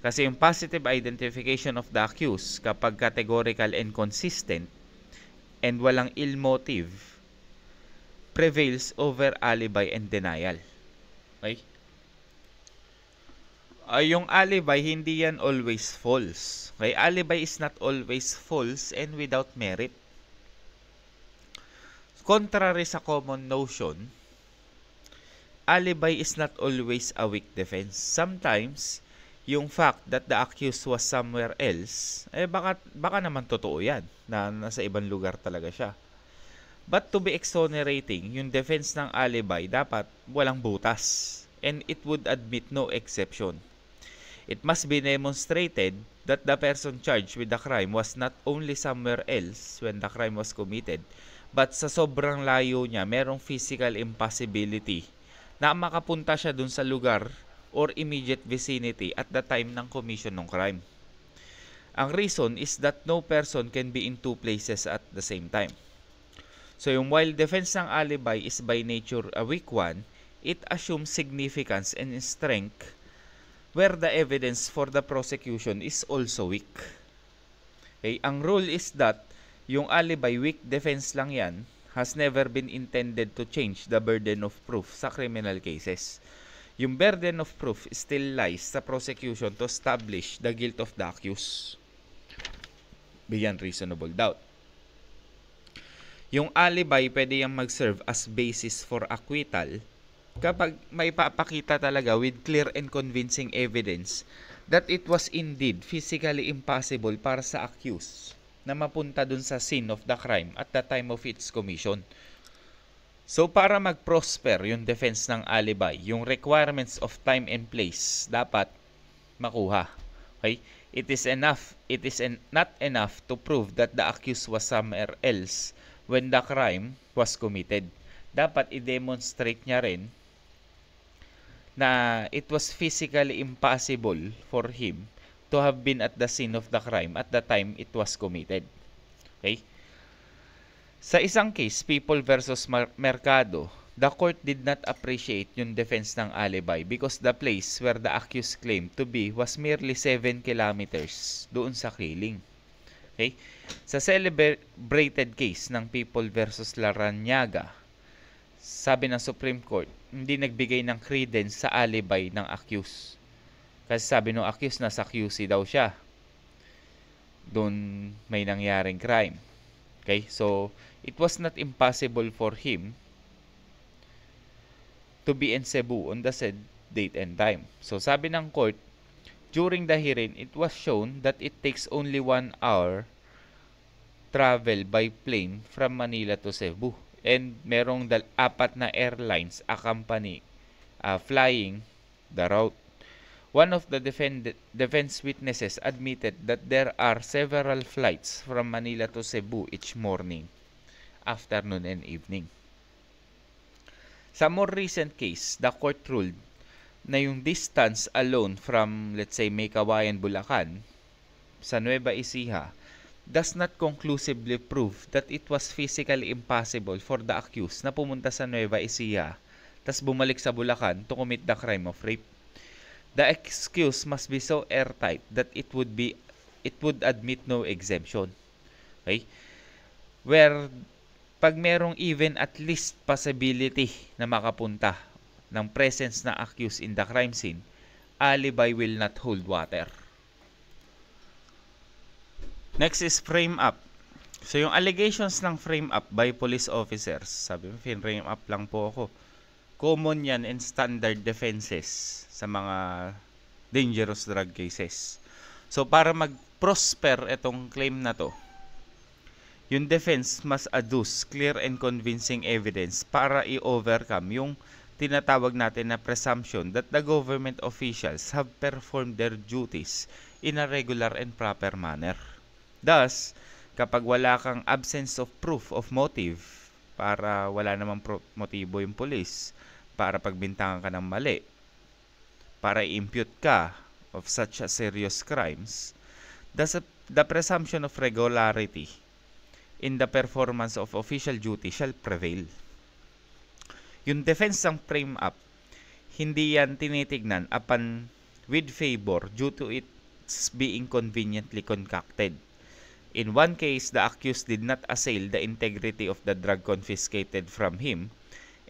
Kasi yung positive identification of the accused, kapag categorical and consistent, and walang ill motive, prevails over alibi and denial. Okay? Yung alibi, hindi yan always false. Okay? Alibi is not always false and without merit. Contrary sa common notion, alibi is not always a weak defense. Sometimes, yung fact that the accused was somewhere else, baka naman totoo yan, na nasa ibang lugar talaga siya. But to be exonerating, yung defense ng alibi dapat walang butas and it would admit no exception. It must be demonstrated that the person charged with the crime was not only somewhere else when the crime was committed, but sa sobrang layo niya, merong physical impossibility na makapunta siya dun sa lugar or immediate vicinity at the time ng commission ng crime. Ang reason is that no person can be in two places at the same time. So yung while defense ng alibi is by nature a weak one, it assumes significance and strength where the evidence for the prosecution is also weak. Okay? Ang rule is that yung alibi weak defense lang yan has never been intended to change the burden of proof sa criminal cases. Yung burden of proof still lies sa prosecution to establish the guilt of the accused beyond reasonable doubt. Yung alibi, pwede yung mag-serve as basis for acquittal kapag may papakita talaga with clear and convincing evidence that it was indeed physically impossible para sa accused na mapunta dun sa scene of the crime at the time of its commission. So para mag-prosper yung defense ng alibi, yung requirements of time and place dapat makuha. Okay? It is not enough to prove that the accused was somewhere else when the crime was committed. Dapat i-demonstrate niya rin na it was physically impossible for him to have been at the scene of the crime at the time it was committed. Okay? Sa isang case, People versus Mercado, the court did not appreciate yung defense ng alibi because the place where the accused claimed to be was merely 7 kilometers doon sa killing. Okay? Sa celebrated case ng People versus Larrañaga, sabi ng Supreme Court, hindi nagbigay ng credence sa alibi ng accused. Kasi sabi ng accused na sa QC daw siya. Doon may nangyaring crime. Okay? So, it was not impossible for him to be in Cebu on the said date and time. So, sabi ng court, during the hearing, it was shown that it takes only 1 hour travel by plane from Manila to Cebu. And merong 4 na airlines accompany flying the route. One of the defense witnesses admitted that there are several flights from Manila to Cebu each morning, afternoon, and evening. Sa more recent case, the court ruled na yung distance alone from, let's say, May Kawayan, Bulacan sa Nueva Ecija does not conclusively prove that it was physically impossible for the accused na pumunta sa Nueva Ecija tas bumalik sa Bulacan to commit the crime of rape. The excuse must be so airtight that it would admit no exemption. Okay? Where pag merong even at least possibility na makapunta ng presence na accused in the crime scene, alibi will not hold water. Next is frame up. So yung allegations ng frame up by police officers, sabi mo, frame up lang po ako. Common yan in standard defenses sa mga dangerous drug cases. So para mag-prosper itong claim na to, yung defense must adduce clear and convincing evidence para i-overcome yung tinatawag natin na presumption that the government officials have performed their duties in a regular and proper manner. Thus, kapag wala kang absence of proof of motive, para wala namang motibo yung police, para pagbintangan ka ng mali, para i-impute ka of such a serious crimes, the presumption of regularity in the performance of official duty shall prevail. Yung defense ng frame up, hindi yan tinitignan upon with favor due to its being conveniently concocted. In one case, the accused did not assail the integrity of the drug confiscated from him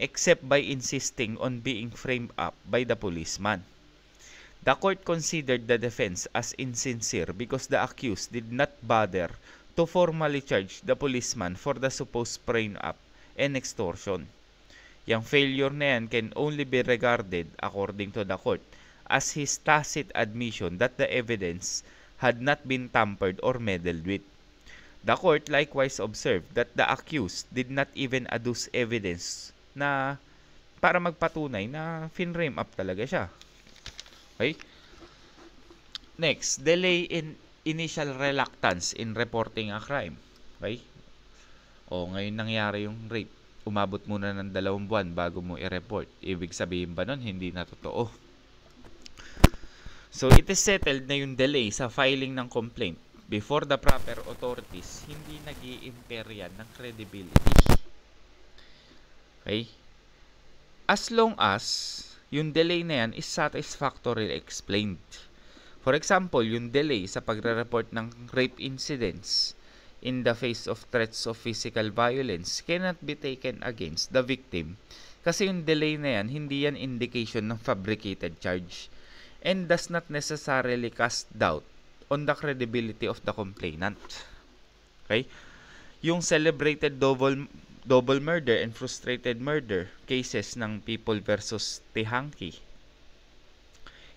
except by insisting on being framed up by the policeman. The court considered the defense as insincere because the accused did not bother to formally charge the policeman for the supposed frame up and extortion. Yang failure na yan can only be regarded, according to the court, as his tacit admission that the evidence had not been tampered or meddled with. The court likewise observed that the accused did not even adduce evidence na para magpatunay na finrame up talaga siya. Okay? Next, delay in initial reluctance in reporting a crime. Okay? O ngayon nangyari yung rape. Umabot muna ng 2 buwan bago mo i-report. Ibig sabihin ba nun, hindi na totoo? So, it is settled na yung delay sa filing ng complaint before the proper authorities, hindi nag-i-impair yan ng credibility. Okay? As long as yung delay na yan is satisfactorily explained. For example, yung delay sa pagre-report ng rape incidents in the face of threats of physical violence cannot be taken against the victim kasi yung delay na yan, hindi yan indication ng fabricated charge and does not necessarily cast doubt on the credibility of the complainant. Okay? Yung celebrated double murder and frustrated murder cases ng People versus Tehanki,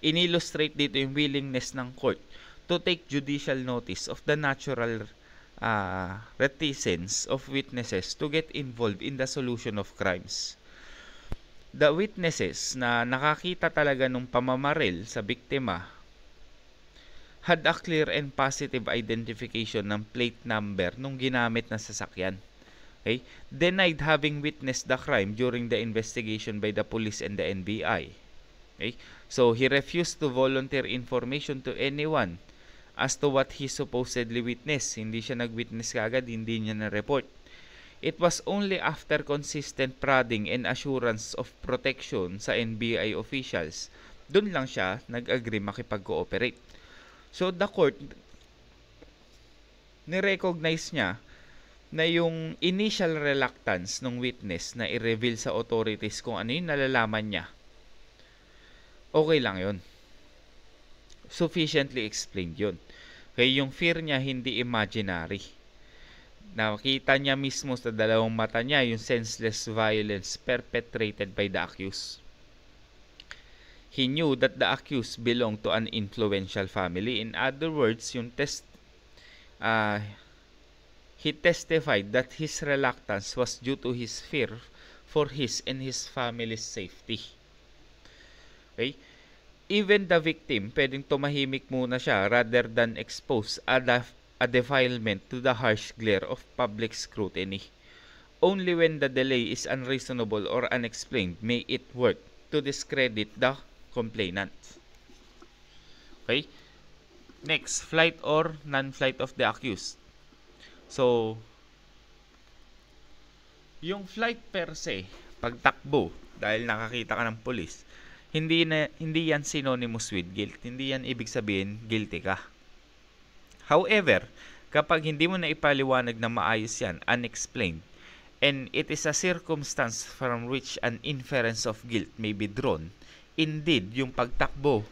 in-illustrate dito yung willingness ng court to take judicial notice of the natural reticence of witnesses to get involved in the solution of crimes. The witnesses na nakakita talaga ng pamamaril sa biktima had a clear and positive identification ng plate number nung ginamit na sasakyan. Okay? Denied having witnessed the crime during the investigation by the police and the NBI. Okay? So, he refused to volunteer information to anyone as to what he supposedly witnessed. Hindi siya nag-witness kagad, hindi niya na-report. It was only after consistent prodding and assurance of protection sa NBI officials, dun lang siya nag-agree makipag-cooperate. So, the court, ni-recognize niya na yung initial reluctance ng witness na i-reveal sa authorities kung ano yung nalalaman niya, okay lang yun. Sufficiently explained yun. Kaya yung fear niya hindi imaginary. Nakita niya mismo sa 2 mata niya yung senseless violence perpetrated by the accused. He knew that the accused belonged to an influential family. In other words, he testified that his reluctance was due to his fear for his and his family's safety. Okay? Even the victim, pwedeng tumahimik muna siya rather than expose a defilement to the harsh glare of public scrutiny. Only when the delay is unreasonable or unexplained may it work to discredit the complainant. Okay? Next, flight or non-flight of the accused. So, yung flight per se, pagtakbo, dahil nakakita ka ng pulis, hindi yan synonymous with guilt. Hindi yan ibig sabihin guilty ka. However, kapag hindi mo na ipaliwanag na maayos yan, unexplained, and it is a circumstance from which an inference of guilt may be drawn, indeed, yung pagtakbo,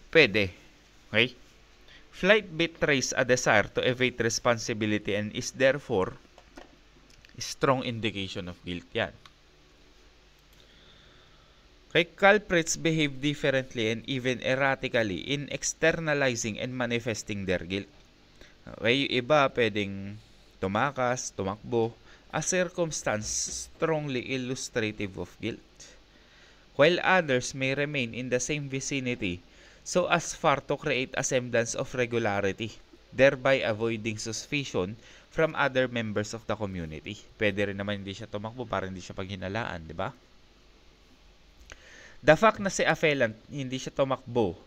pwede. Okay? Flight betrays a desire to evade responsibility and is therefore a strong indication of guilt. Yan. Okay, culprits behave differently and even erratically in externalizing and manifesting their guilt. Okay, yung iba pwedeng tumakas, tumakbo, a circumstance strongly illustrative of guilt. While others may remain in the same vicinity so as far to create a semblance of regularity, thereby avoiding suspicion from other members of the community. Pwede rin naman hindi siya tumakbo para hindi siya paghinalaan, di ba? The fact na si appellant hindi siya tumakbo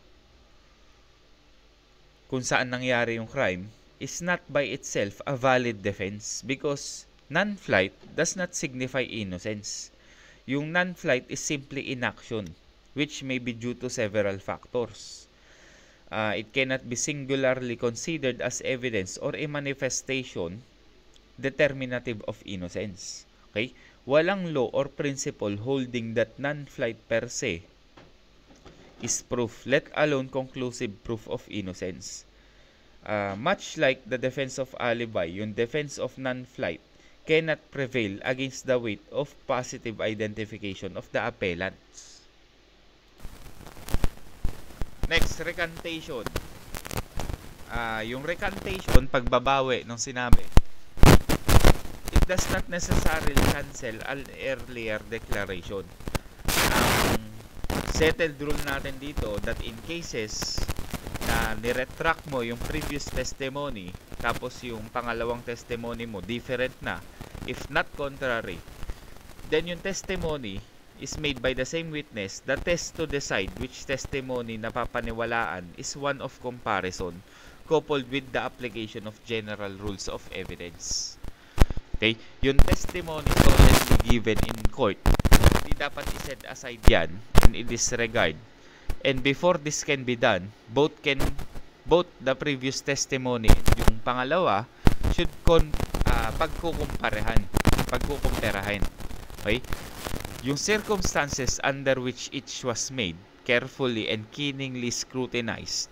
kung saan nangyari yung crime is not by itself a valid defense because non-flight does not signify innocence. Yung non-flight is simply inaction, which may be due to several factors. It cannot be singularly considered as evidence or a manifestation determinative of innocence. Okay? Walang law or principle holding that non-flight per se is proof, let alone conclusive proof of innocence. Much like the defense of alibi, yung defense of non-flight cannot prevail against the weight of positive identification of the appellant. Next, recantation. Yung recantation, pagbabawi nung sinabi, it does not necessarily cancel an earlier declaration. Ang settled rule natin dito that in cases na niretract mo yung previous testimony tapos yung pangalawang testimony mo different na, if not contrary, then yung testimony is made by the same witness. The test to decide which testimony na papaniwalaan is one of comparison coupled with the application of general rules of evidence. Okay? Yung testimony solemnly given in court, hindi dapat i-set aside yan and i-disregard. And before this can be done, both the previous testimony and yung pangalawa should pagkukumparahan. Okay? Yung circumstances under which each was made, carefully and keenly scrutinized,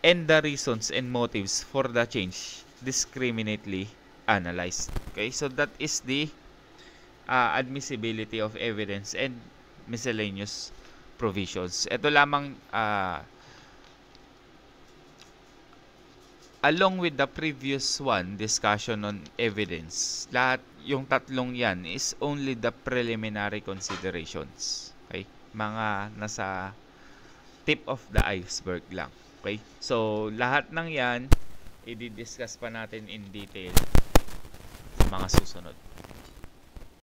and the reasons and motives for the change discriminately analyzed. Okay? So that is the admissibility of evidence and miscellaneous provisions. Ito lamang along with the previous one, discussion on evidence, lahat yung tatlong yan is only the preliminary considerations. Okay? Mga nasa tip of the iceberg lang. Okay? So, lahat ng yan, i-discuss pa natin in detail sa mga susunod.